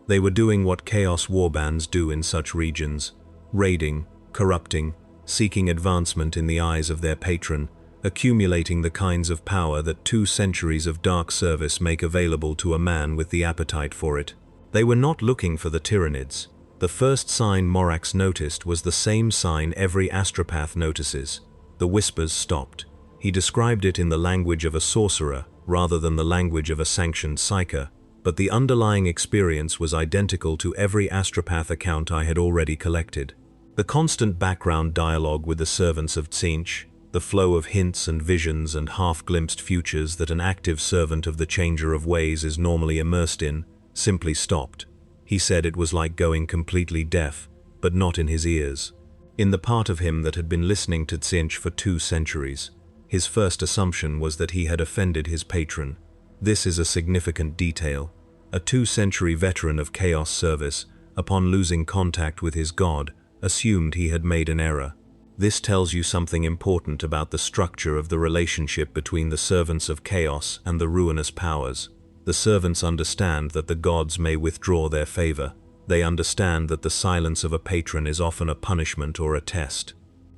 They were doing what Chaos warbands do in such regions, raiding, corrupting, seeking advancement in the eyes of their patron, accumulating the kinds of power that 2 centuries of dark service make available to a man with the appetite for it. They were not looking for the Tyranids. The first sign Morax noticed was the same sign every astropath notices. The whispers stopped. He described it in the language of a sorcerer rather than the language of a sanctioned psyker, but the underlying experience was identical to every astropath account I had already collected. The constant background dialogue with the servants of Tzinch, the flow of hints and visions and half-glimpsed futures that an active servant of the Changer of Ways is normally immersed in, simply stopped. He said it was like going completely deaf, but not in his ears. In the part of him that had been listening to Tzinch for 2 centuries, his first assumption was that he had offended his patron. This is a significant detail. A 2-century veteran of Chaos service, upon losing contact with his god, assumed he had made an error. This tells you something important about the structure of the relationship between the servants of Chaos and the ruinous powers. The servants understand that the gods may withdraw their favor. They understand that the silence of a patron is often a punishment or a test.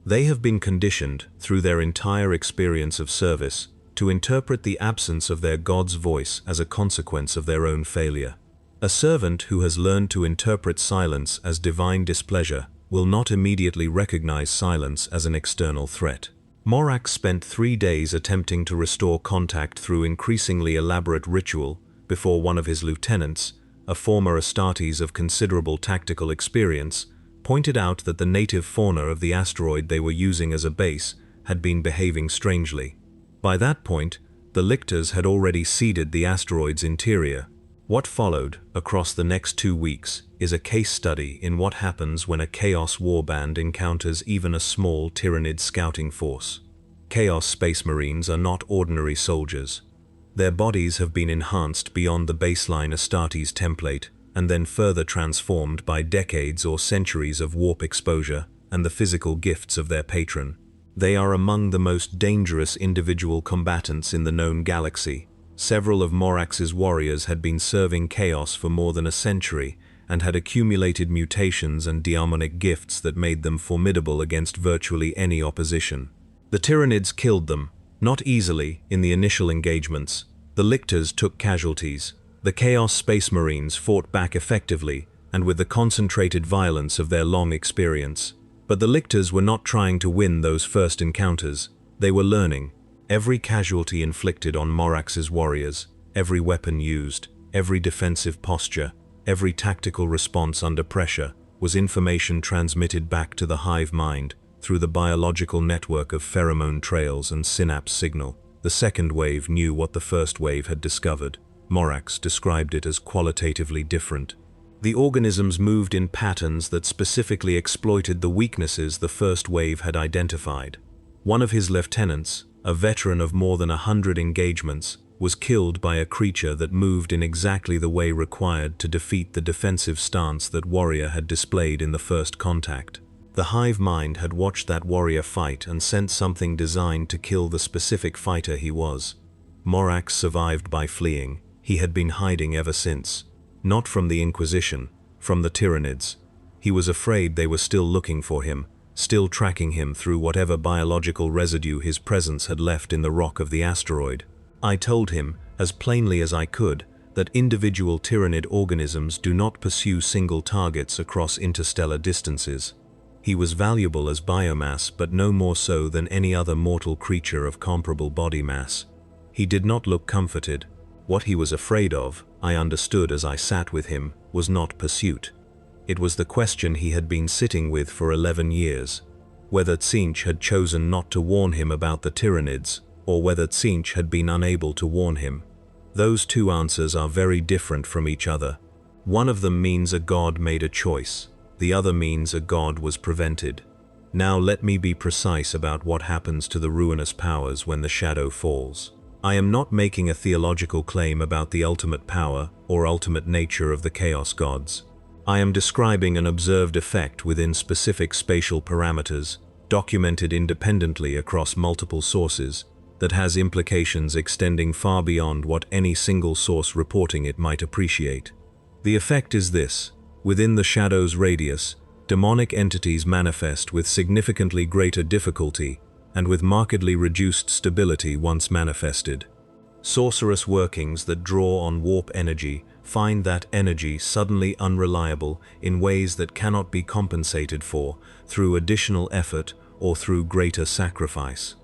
They have been conditioned, through their entire experience of service, to interpret the absence of their god's voice as a consequence of their own failure. A servant who has learned to interpret silence as divine displeasure will not immediately recognize silence as an external threat. Morax spent 3 days attempting to restore contact through increasingly elaborate ritual before one of his lieutenants, a former Astartes of considerable tactical experience, pointed out that the native fauna of the asteroid they were using as a base had been behaving strangely. By that point, the lictors had already seeded the asteroid's interior. What followed, across the next 2 weeks, is a case study in what happens when a Chaos warband encounters even a small Tyranid scouting force. Chaos Space Marines are not ordinary soldiers. Their bodies have been enhanced beyond the baseline Astartes template, and then further transformed by decades or centuries of warp exposure and the physical gifts of their patron. They are among the most dangerous individual combatants in the known galaxy. Several of Morax's warriors had been serving Chaos for more than a century and had accumulated mutations and daemonic gifts that made them formidable against virtually any opposition. The Tyranids killed them, not easily, in the initial engagements. The lictors took casualties. The Chaos Space Marines fought back effectively and with the concentrated violence of their long experience. But the lictors were not trying to win those first encounters. They were learning. Every casualty inflicted on Morax's warriors, every weapon used, every defensive posture, every tactical response under pressure, was information transmitted back to the hive mind through the biological network of pheromone trails and synapse signal. The second wave knew what the first wave had discovered. Morax described it as qualitatively different. The organisms moved in patterns that specifically exploited the weaknesses the first wave had identified. One of his lieutenants, a veteran of more than 100 engagements, was killed by a creature that moved in exactly the way required to defeat the defensive stance that warrior had displayed in the first contact. The hive mind had watched that warrior fight and sent something designed to kill the specific fighter he was. Morax survived by fleeing. He had been hiding ever since. Not from the Inquisition, from the Tyranids. He was afraid they were still looking for him, still tracking him through whatever biological residue his presence had left in the rock of the asteroid. I told him, as plainly as I could, that individual Tyranid organisms do not pursue single targets across interstellar distances. He was valuable as biomass, but no more so than any other mortal creature of comparable body mass. He did not look comforted. What he was afraid of, I understood as I sat with him, was not pursuit. It was the question he had been sitting with for 11 years. Whether Tzinch had chosen not to warn him about the Tyranids, or whether Tzeentch had been unable to warn him. Those two answers are very different from each other. One of them means a god made a choice, the other means a god was prevented. Now let me be precise about what happens to the ruinous powers when the shadow falls. I am not making a theological claim about the ultimate power or ultimate nature of the chaos gods. I am describing an observed effect within specific spatial parameters, documented independently across multiple sources, that has implications extending far beyond what any single source reporting it might appreciate. The effect is this: within the shadow's radius, demonic entities manifest with significantly greater difficulty and with markedly reduced stability once manifested. Sorcerous workings that draw on warp energy find that energy suddenly unreliable in ways that cannot be compensated for through additional effort or through greater sacrifice.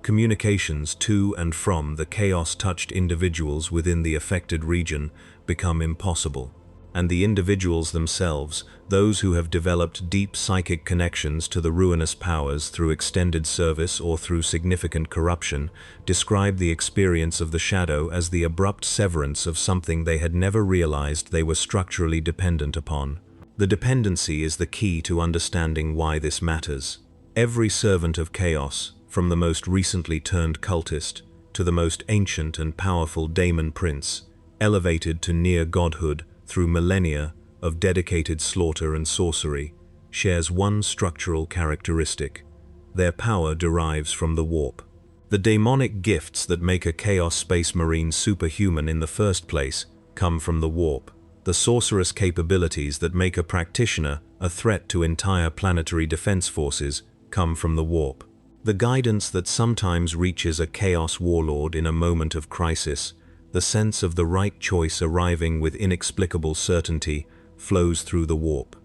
Communications to and from the chaos-touched individuals within the affected region become impossible, and the individuals themselves, those who have developed deep psychic connections to the ruinous powers through extended service or through significant corruption, describe the experience of the shadow as the abrupt severance of something they had never realized they were structurally dependent upon. The dependency is the key to understanding why this matters. Every servant of chaos, from the most recently turned cultist to the most ancient and powerful daemon prince, elevated to near godhood through millennia of dedicated slaughter and sorcery, shares one structural characteristic: their power derives from the warp. The daemonic gifts that make a Chaos Space Marine superhuman in the first place come from the warp. The sorcerous capabilities that make a practitioner a threat to entire planetary defense forces come from the warp. The guidance that sometimes reaches a chaos warlord in a moment of crisis, the sense of the right choice arriving with inexplicable certainty, flows through the warp.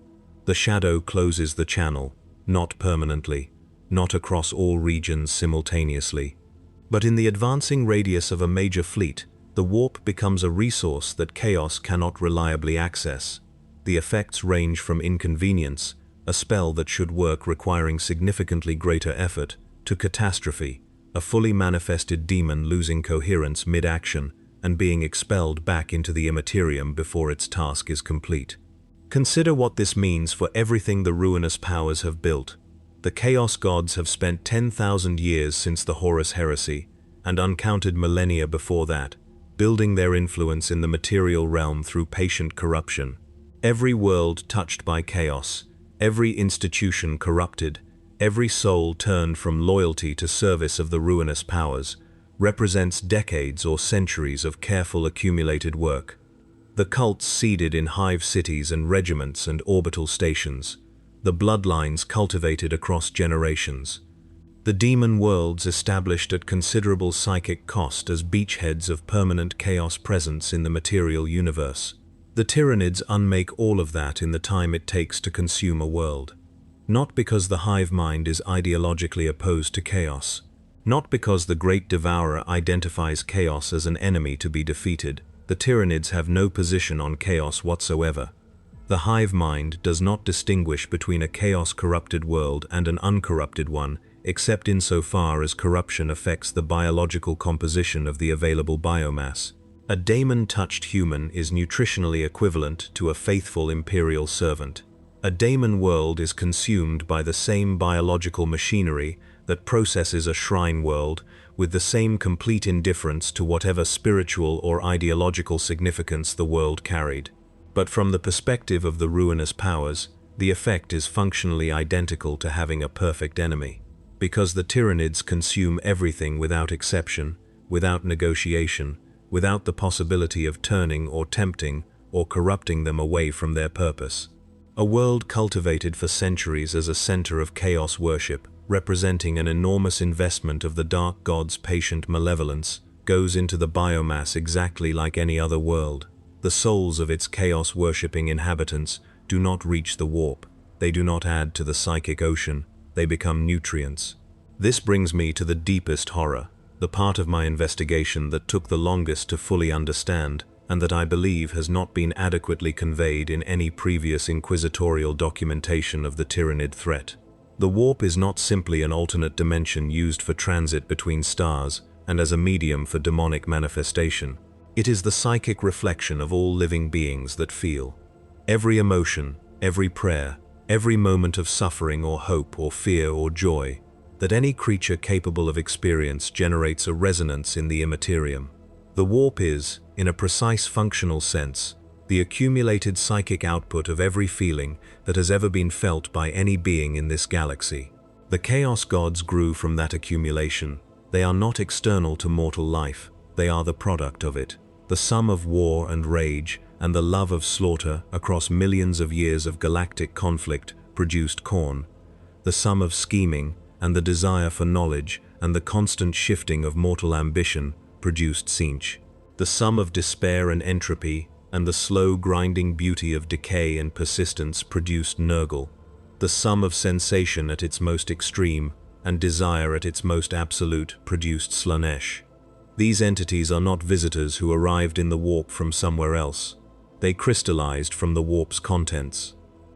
The shadow closes the channel, not permanently, not across all regions simultaneously. But in the advancing radius of a major fleet, the warp becomes a resource that chaos cannot reliably access. The effects range from inconvenience, a spell that should work requiring significantly greater effort, to catastrophe, a fully manifested demon losing coherence mid-action and being expelled back into the Imperium before its task is complete. Consider what this means for everything the ruinous powers have built. The Chaos Gods have spent 10,000 years since the Horus Heresy, and uncounted millennia before that, building their influence in the material realm through patient corruption. Every world touched by chaos, every institution corrupted, every soul turned from loyalty to service of the ruinous powers, represents decades or centuries of careful accumulated work. The cults seeded in hive cities and regiments and orbital stations, the bloodlines cultivated across generations, the demon worlds established at considerable psychic cost as beachheads of permanent chaos presence in the material universe. The Tyranids unmake all of that in the time it takes to consume a world. Not because the hive mind is ideologically opposed to chaos, not because the Great Devourer identifies chaos as an enemy to be defeated. The Tyranids have no position on chaos whatsoever. The hive mind does not distinguish between a chaos-corrupted world and an uncorrupted one, except insofar as corruption affects the biological composition of the available biomass. A daemon-touched human is nutritionally equivalent to a faithful imperial servant. A daemon world is consumed by the same biological machinery that processes a shrine world, with the same complete indifference to whatever spiritual or ideological significance the world carried. But from the perspective of the ruinous powers, the effect is functionally identical to having a perfect enemy. Because the Tyranids consume everything without exception, without negotiation, without the possibility of turning or tempting or corrupting them away from their purpose. A world cultivated for centuries as a center of chaos worship, representing an enormous investment of the dark god's patient malevolence, goes into the biomass exactly like any other world. The souls of its chaos-worshipping inhabitants do not reach the warp. They do not add to the psychic ocean. They become nutrients. This brings me to the deepest horror, the part of my investigation that took the longest to fully understand, and that I believe has not been adequately conveyed in any previous inquisitorial documentation of the Tyranid threat. The warp is not simply an alternate dimension used for transit between stars, and as a medium for demonic manifestation. It is the psychic reflection of all living beings that feel. Every emotion, every prayer, every moment of suffering or hope or fear or joy that any creature capable of experience generates a resonance in the Imperium. The warp is, in a precise functional sense, the accumulated psychic output of every feeling that has ever been felt by any being in this galaxy. The Chaos Gods grew from that accumulation. They are not external to mortal life, they are the product of it. The sum of war and rage and the love of slaughter across millions of years of galactic conflict produced Khorne. The sum of scheming and the desire for knowledge and the constant shifting of mortal ambition produced Tzeentch. The sum of despair and entropy and the slow grinding beauty of decay and persistence produced Nurgle. The sum of sensation at its most extreme and desire at its most absolute produced Slaanesh. These entities are not visitors who arrived in the warp from somewhere else. They crystallized from the warp's contents.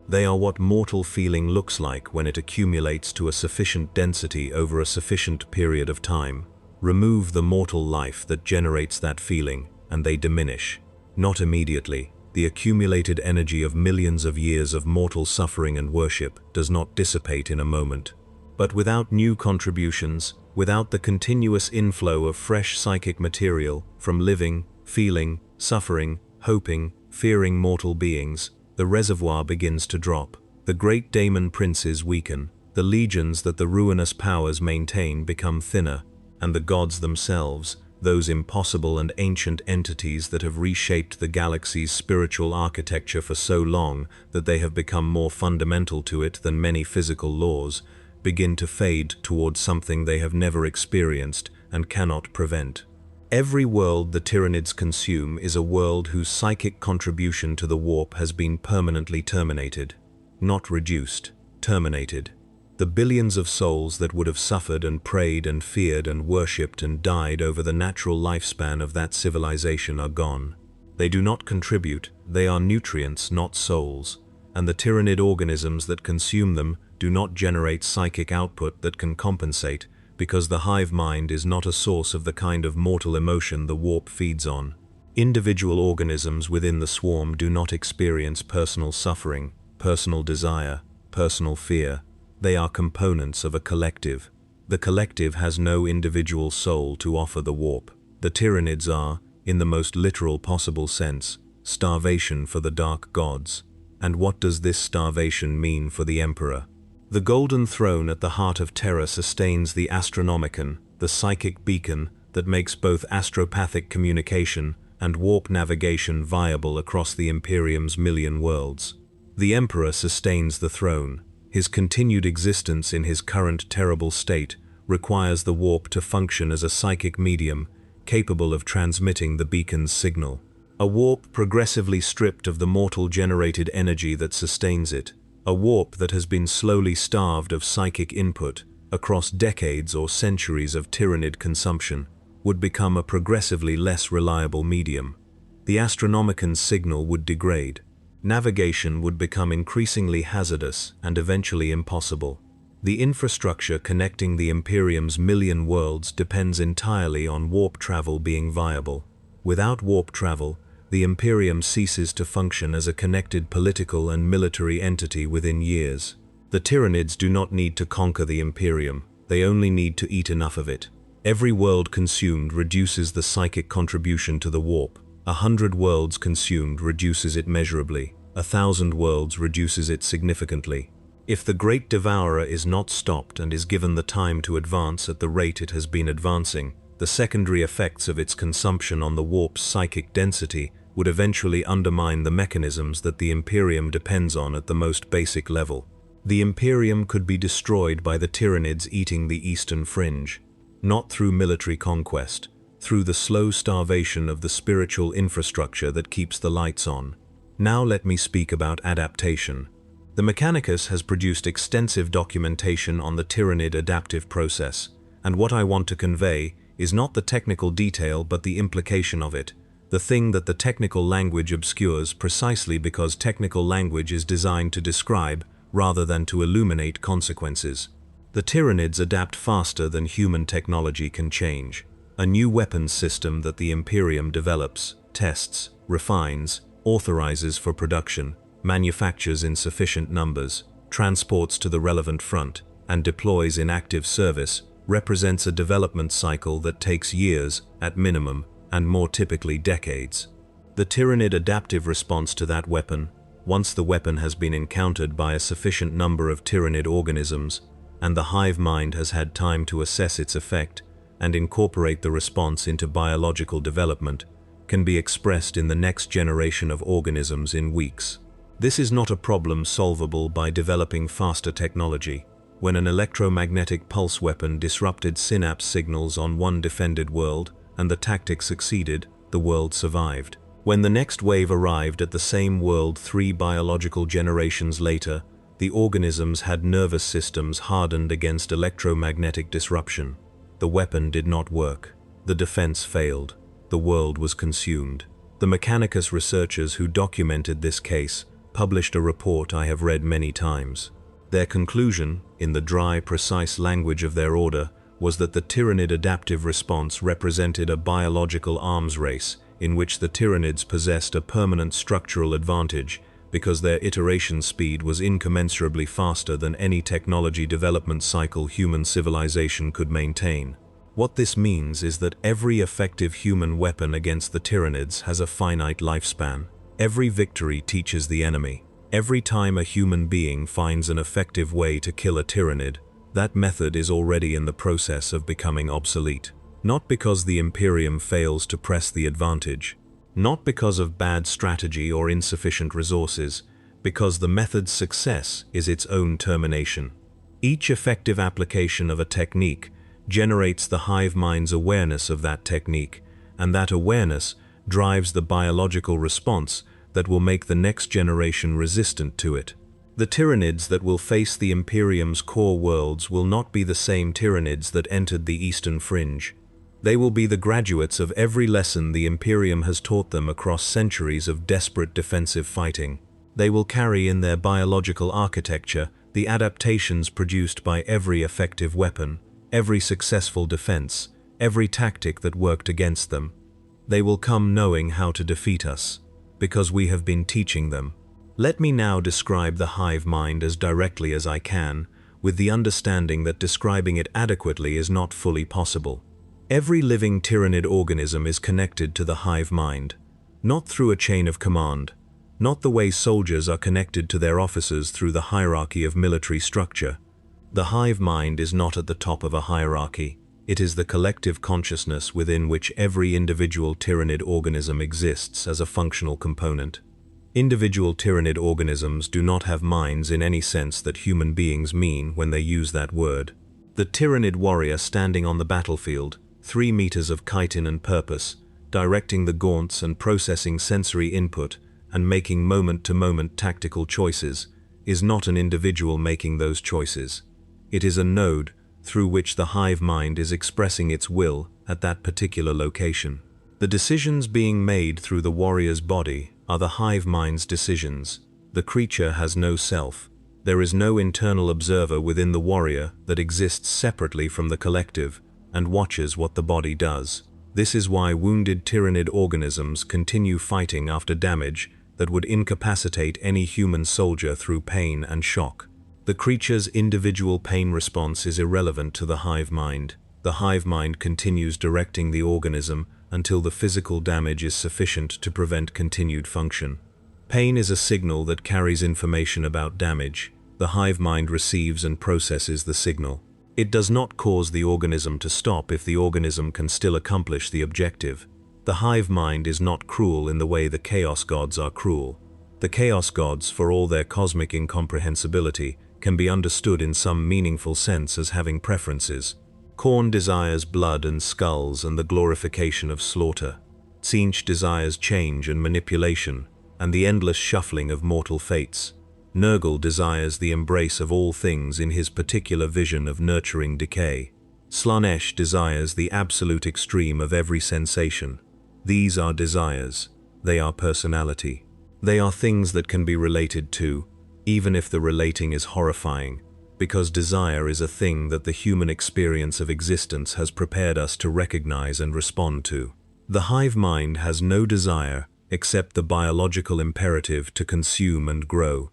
They are what mortal feeling looks like when it accumulates to a sufficient density over a sufficient period of time. Remove the mortal life that generates that feeling, and they diminish. Not immediately. The accumulated energy of millions of years of mortal suffering and worship does not dissipate in a moment. But without new contributions, without the continuous inflow of fresh psychic material from living, feeling, suffering, hoping, fearing mortal beings, the reservoir begins to drop. The great daemon princes weaken, the legions that the ruinous powers maintain become thinner, and the gods themselves, those impossible and ancient entities that have reshaped the galaxy's spiritual architecture for so long that they have become more fundamental to it than many physical laws, begin to fade towards something they have never experienced and cannot prevent. Every world the Tyranids consume is a world whose psychic contribution to the warp has been permanently terminated. Not reduced, terminated. The billions of souls that would have suffered and prayed and feared and worshipped and died over the natural lifespan of that civilization are gone. They do not contribute, they are nutrients, not souls, and the Tyranid organisms that consume them do not generate psychic output that can compensate, because the hive mind is not a source of the kind of mortal emotion the warp feeds on. Individual organisms within the swarm do not experience personal suffering, personal desire, personal fear. They are components of a collective. The collective has no individual soul to offer the warp. The Tyranids are, in the most literal possible sense, starvation for the dark gods. And what does this starvation mean for the Emperor? The golden throne at the heart of Terra sustains the Astronomicon, the psychic beacon that makes both astropathic communication and warp navigation viable across the Imperium's million worlds. The Emperor sustains the throne. His continued existence in his current terrible state requires the warp to function as a psychic medium capable of transmitting the beacon's signal. A warp progressively stripped of the mortal-generated energy that sustains it. A warp that has been slowly starved of psychic input across decades or centuries of Tyranid consumption would become a progressively less reliable medium. The Astronomicon's signal would degrade. Navigation would become increasingly hazardous and eventually impossible. The infrastructure connecting the Imperium's million worlds depends entirely on warp travel being viable. Without warp travel, the Imperium ceases to function as a connected political and military entity within years. The Tyranids do not need to conquer the Imperium, they only need to eat enough of it. Every world consumed reduces the psychic contribution to the warp. 100 worlds consumed reduces it measurably. 1,000 worlds reduces it significantly. If the Great Devourer is not stopped and is given the time to advance at the rate it has been advancing, the secondary effects of its consumption on the warp's psychic density would eventually undermine the mechanisms that the Imperium depends on at the most basic level. The Imperium could be destroyed by the Tyranids eating the eastern fringe, not through military conquest, through the slow starvation of the spiritual infrastructure that keeps the lights on. Now let me speak about adaptation. The Mechanicus has produced extensive documentation on the Tyranid adaptive process, and what I want to convey is not the technical detail but the implication of it, the thing that the technical language obscures precisely because technical language is designed to describe rather than to illuminate consequences. The Tyranids adapt faster than human technology can change. a new weapons system that the Imperium develops, tests, refines, authorizes for production, manufactures in sufficient numbers, transports to the relevant front, and deploys in active service, represents a development cycle that takes years, at minimum, and more typically decades. The Tyranid adaptive response to that weapon, once the weapon has been encountered by a sufficient number of Tyranid organisms, and the hive mind has had time to assess its effect and incorporate the response into biological development, can be expressed in the next generation of organisms in weeks. This is not a problem solvable by developing faster technology. When an electromagnetic pulse weapon disrupted synapse signals on one defended world and the tactic succeeded, the world survived. When the next wave arrived at the same world 3 biological generations later, the organisms had nervous systems hardened against electromagnetic disruption. The weapon did not work. The defense failed. The world was consumed. The Mechanicus researchers who documented this case published a report I have read many times. Their conclusion, in the dry, precise language of their order, was that the Tyranid adaptive response represented a biological arms race in which the Tyranids possessed a permanent structural advantage because their iteration speed was incommensurably faster than any technology development cycle human civilization could maintain. What this means is that every effective human weapon against the Tyranids has a finite lifespan. Every victory teaches the enemy. Every time a human being finds an effective way to kill a Tyranid, that method is already in the process of becoming obsolete. Not because the Imperium fails to press the advantage, not because of bad strategy or insufficient resources, because the method's success is its own termination. Each effective application of a technique generates the hive mind's awareness of that technique, and that awareness drives the biological response that will make the next generation resistant to it. The Tyranids that will face the Imperium's core worlds will not be the same Tyranids that entered the Eastern Fringe. They will be the graduates of every lesson the Imperium has taught them across centuries of desperate defensive fighting. They will carry in their biological architecture the adaptations produced by every effective weapon, every successful defense, every tactic that worked against them. They will come knowing how to defeat us, because we have been teaching them. Let me now describe the hive mind as directly as I can, with the understanding that describing it adequately is not fully possible. Every living Tyranid organism is connected to the hive mind, not through a chain of command, not the way soldiers are connected to their officers through the hierarchy of military structure. The hive mind is not at the top of a hierarchy. It is the collective consciousness within which every individual Tyranid organism exists as a functional component. Individual Tyranid organisms do not have minds in any sense that human beings mean when they use that word. The Tyranid warrior standing on the battlefield, 3 meters of chitin and purpose, directing the gaunts and processing sensory input and making moment-to-moment tactical choices, is not an individual making those choices. It is a node through which the hive mind is expressing its will at that particular location. The decisions being made through the warrior's body are the hive mind's decisions. The creature has no self. There is no internal observer within the warrior that exists separately from the collective and watches what the body does. This is why wounded Tyranid organisms continue fighting after damage that would incapacitate any human soldier through pain and shock. The creature's individual pain response is irrelevant to the hive mind. The hive mind continues directing the organism until the physical damage is sufficient to prevent continued function. Pain is a signal that carries information about damage. The hive mind receives and processes the signal. It does not cause the organism to stop if the organism can still accomplish the objective. The hive mind is not cruel in the way the Chaos Gods are cruel. The Chaos Gods, for all their cosmic incomprehensibility, can be understood in some meaningful sense as having preferences. Khorne desires blood and skulls and the glorification of slaughter. Tzeentch desires change and manipulation, and the endless shuffling of mortal fates. Nurgle desires the embrace of all things in his particular vision of nurturing decay. Slaanesh desires the absolute extreme of every sensation. These are desires. They are personality. They are things that can be related to, even if the relating is horrifying. Because desire is a thing that the human experience of existence has prepared us to recognize and respond to. The hive mind has no desire except the biological imperative to consume and grow.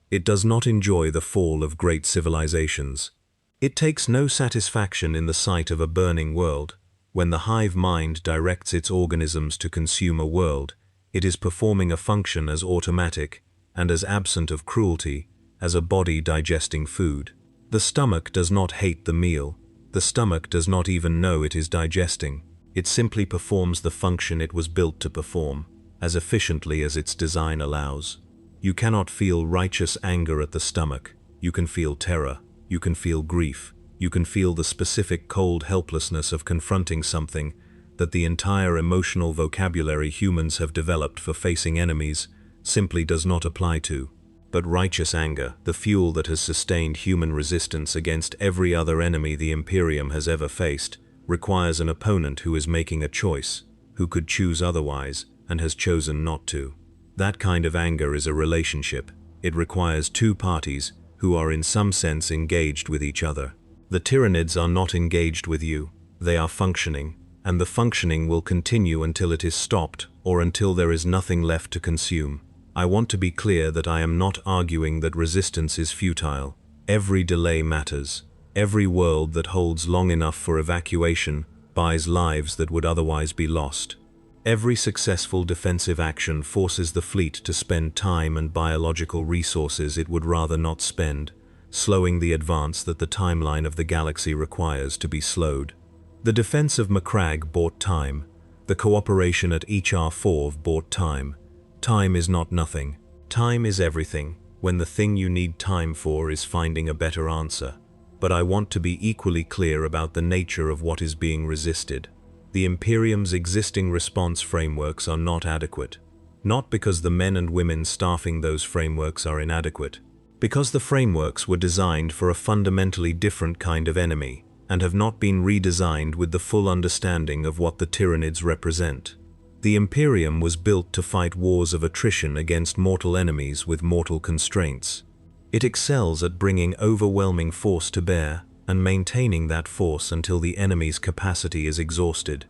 It does not enjoy the fall of great civilizations. It takes no satisfaction in the sight of a burning world. When the hive mind directs its organisms to consume a world, it is performing a function as automatic and as absent of cruelty as a body digesting food. The stomach does not hate the meal. The stomach does not even know it is digesting. It simply performs the function it was built to perform, as efficiently as its design allows. You cannot feel righteous anger at the stomach. You can feel terror. You can feel grief. You can feel the specific cold helplessness of confronting something that the entire emotional vocabulary humans have developed for facing enemies simply does not apply to. But righteous anger, the fuel that has sustained human resistance against every other enemy the Imperium has ever faced, requires an opponent who is making a choice, who could choose otherwise, and has chosen not to. That kind of anger is a relationship. It requires two parties who are in some sense engaged with each other. The Tyranids are not engaged with you. They are functioning, and the functioning will continue until it is stopped or until there is nothing left to consume. I want to be clear that I am not arguing that resistance is futile. Every delay matters. Every world that holds long enough for evacuation buys lives that would otherwise be lost. Every successful defensive action forces the fleet to spend time and biological resources it would rather not spend, slowing the advance that the timeline of the galaxy requires to be slowed. The defense of Macragge bought time. The cooperation at HR4 bought time. Time is not nothing. Time is everything, when the thing you need time for is finding a better answer. But I want to be equally clear about the nature of what is being resisted. The Imperium's existing response frameworks are not adequate. Not because the men and women staffing those frameworks are inadequate. Because the frameworks were designed for a fundamentally different kind of enemy, and have not been redesigned with the full understanding of what the Tyranids represent. The Imperium was built to fight wars of attrition against mortal enemies with mortal constraints. It excels at bringing overwhelming force to bear and maintaining that force until the enemy's capacity is exhausted.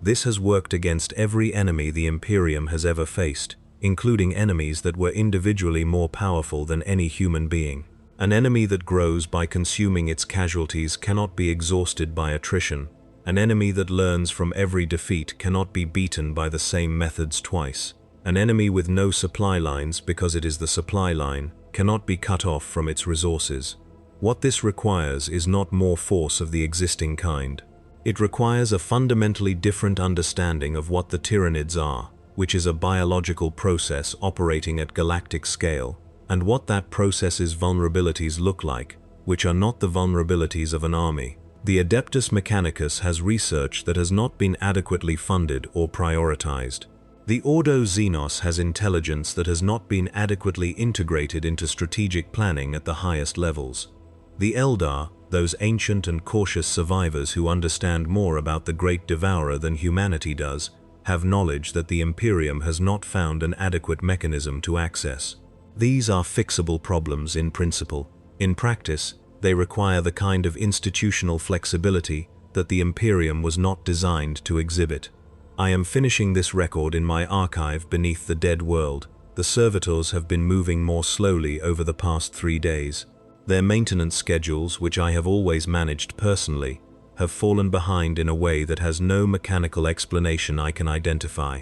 This has worked against every enemy the Imperium has ever faced, including enemies that were individually more powerful than any human being. An enemy that grows by consuming its casualties cannot be exhausted by attrition. An enemy that learns from every defeat cannot be beaten by the same methods twice. An enemy with no supply lines, because it is the supply line, cannot be cut off from its resources. What this requires is not more force of the existing kind. It requires a fundamentally different understanding of what the Tyranids are, which is a biological process operating at galactic scale, and what that process's vulnerabilities look like, which are not the vulnerabilities of an army. The Adeptus Mechanicus has research that has not been adequately funded or prioritized. The Ordo Xenos has intelligence that has not been adequately integrated into strategic planning at the highest levels. The Eldar, those ancient and cautious survivors who understand more about the Great Devourer than humanity does, have knowledge that the Imperium has not found an adequate mechanism to access. These are fixable problems in principle. In practice, they require the kind of institutional flexibility that the Imperium was not designed to exhibit. I am finishing this record in my archive beneath the dead world. The servitors have been moving more slowly over the past 3 days. Their maintenance schedules, which I have always managed personally, have fallen behind in a way that has no mechanical explanation I can identify.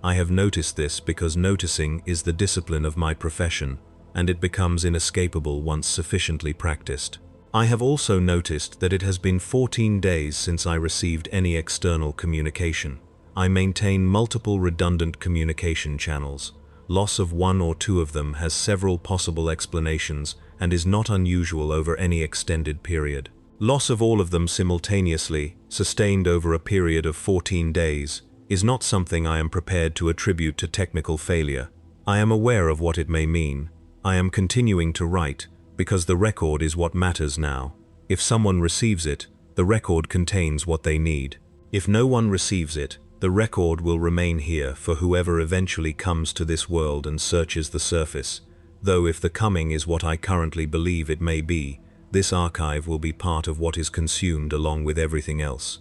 I have noticed this because noticing is the discipline of my profession, and it becomes inescapable once sufficiently practiced. I have also noticed that it has been 14 days since I received any external communication. I maintain multiple redundant communication channels. Loss of one or two of them has several possible explanations and is not unusual over any extended period. Loss of all of them simultaneously, sustained over a period of 14 days, is not something I am prepared to attribute to technical failure. I am aware of what it may mean. I am continuing to write, because the record is what matters now. If someone receives it, the record contains what they need. If no one receives it, the record will remain here for whoever eventually comes to this world and searches the surface, though if the coming is what I currently believe it may be, This archive will be part of what is consumed along with everything else.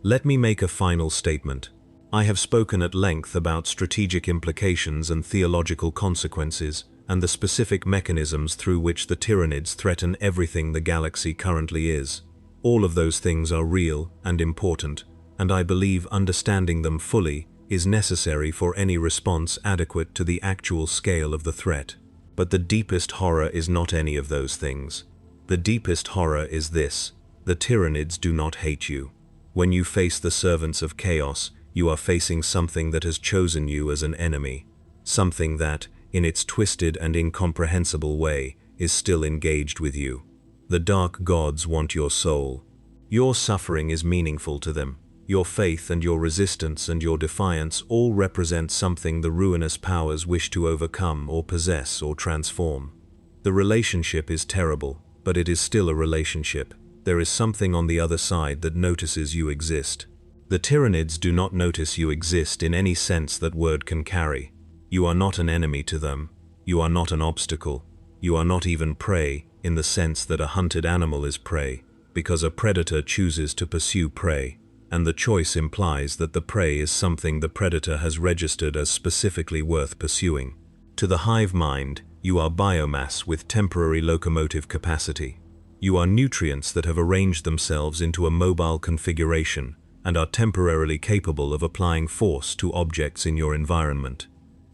Let me make a final statement. I have spoken at length about strategic implications and theological consequences, and the specific mechanisms through which the Tyranids threaten everything the galaxy currently is. All of those things are real and important, and I believe understanding them fully is necessary for any response adequate to the actual scale of the threat. But the deepest horror is not any of those things. The deepest horror is this: the Tyranids do not hate you. When you face the servants of chaos, you are facing something that has chosen you as an enemy, something that, in its twisted and incomprehensible way, is still engaged with you. The dark gods want your soul. Your suffering is meaningful to them. Your faith and your resistance and your defiance all represent something the ruinous powers wish to overcome or possess or transform. The relationship is terrible, but it is still a relationship. There is something on the other side that notices you exist. The Tyranids do not notice you exist in any sense that word can carry. You are not an enemy to them. You are not an obstacle. You are not even prey, in the sense that a hunted animal is prey, because a predator chooses to pursue prey, and the choice implies that the prey is something the predator has registered as specifically worth pursuing. To the hive mind, you are biomass with temporary locomotive capacity. You are nutrients that have arranged themselves into a mobile configuration and are temporarily capable of applying force to objects in your environment.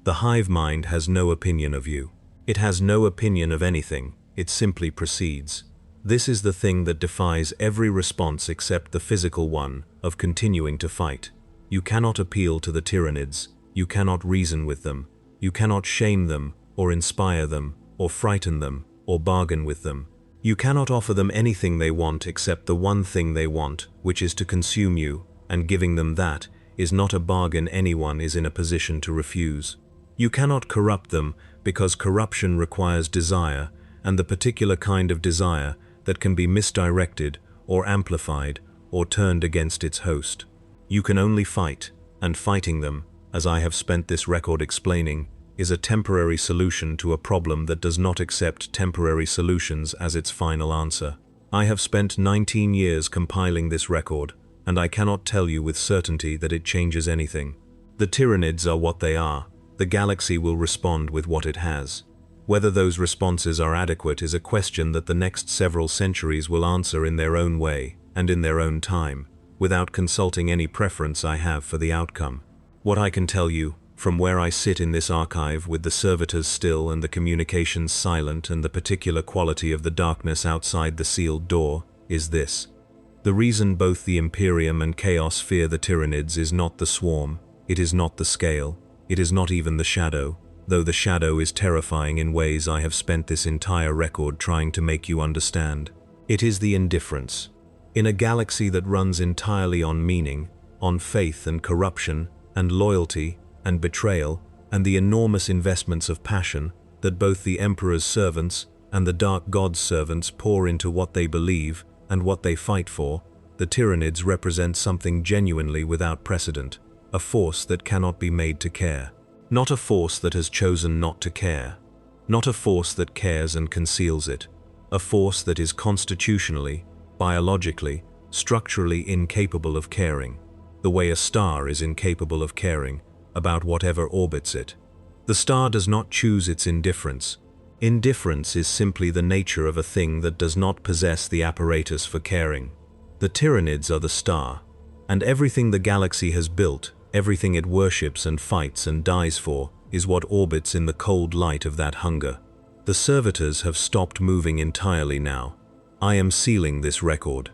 The hive mind has no opinion of you. It has no opinion of anything. It simply proceeds. This is the thing that defies every response except the physical one of continuing to fight. You cannot appeal to the Tyranids. You cannot reason with them. You cannot shame them, or inspire them, or frighten them, or bargain with them. You cannot offer them anything they want except the one thing they want, which is to consume you, and giving them that is not a bargain anyone is in a position to refuse. You cannot corrupt them because corruption requires desire, and the particular kind of desire that can be misdirected or amplified or turned against its host. You can only fight, and fighting them, as I have spent this record explaining, is a temporary solution to a problem that does not accept temporary solutions as its final answer. I have spent 19 years compiling this record, and I cannot tell you with certainty that it changes anything. The Tyranids are what they are. The galaxy will respond with what it has. Whether those responses are adequate is a question that the next several centuries will answer in their own way and in their own time, without consulting any preference I have for the outcome. What I can tell you, from where I sit in this archive with the servitors still and the communications silent and the particular quality of the darkness outside the sealed door, is this. The reason both the Imperium and Chaos fear the Tyranids is not the swarm, it is not the scale, it is not even the shadow, though the shadow is terrifying in ways I have spent this entire record trying to make you understand. It is the indifference. In a galaxy that runs entirely on meaning, on faith and corruption, and loyalty, and betrayal, and the enormous investments of passion that both the Emperor's servants and the Dark God's servants pour into what they believe and what they fight for, the Tyranids represent something genuinely without precedent, a force that cannot be made to care. Not a force that has chosen not to care. Not a force that cares and conceals it. A force that is constitutionally, biologically, structurally incapable of caring, the way a star is incapable of caring about whatever orbits it. The star does not choose its indifference. Indifference is simply the nature of a thing that does not possess the apparatus for caring. The Tyranids are the star, and everything the galaxy has built, everything it worships and fights and dies for, is what orbits in the cold light of that hunger. The servitors have stopped moving entirely now. I am sealing this record.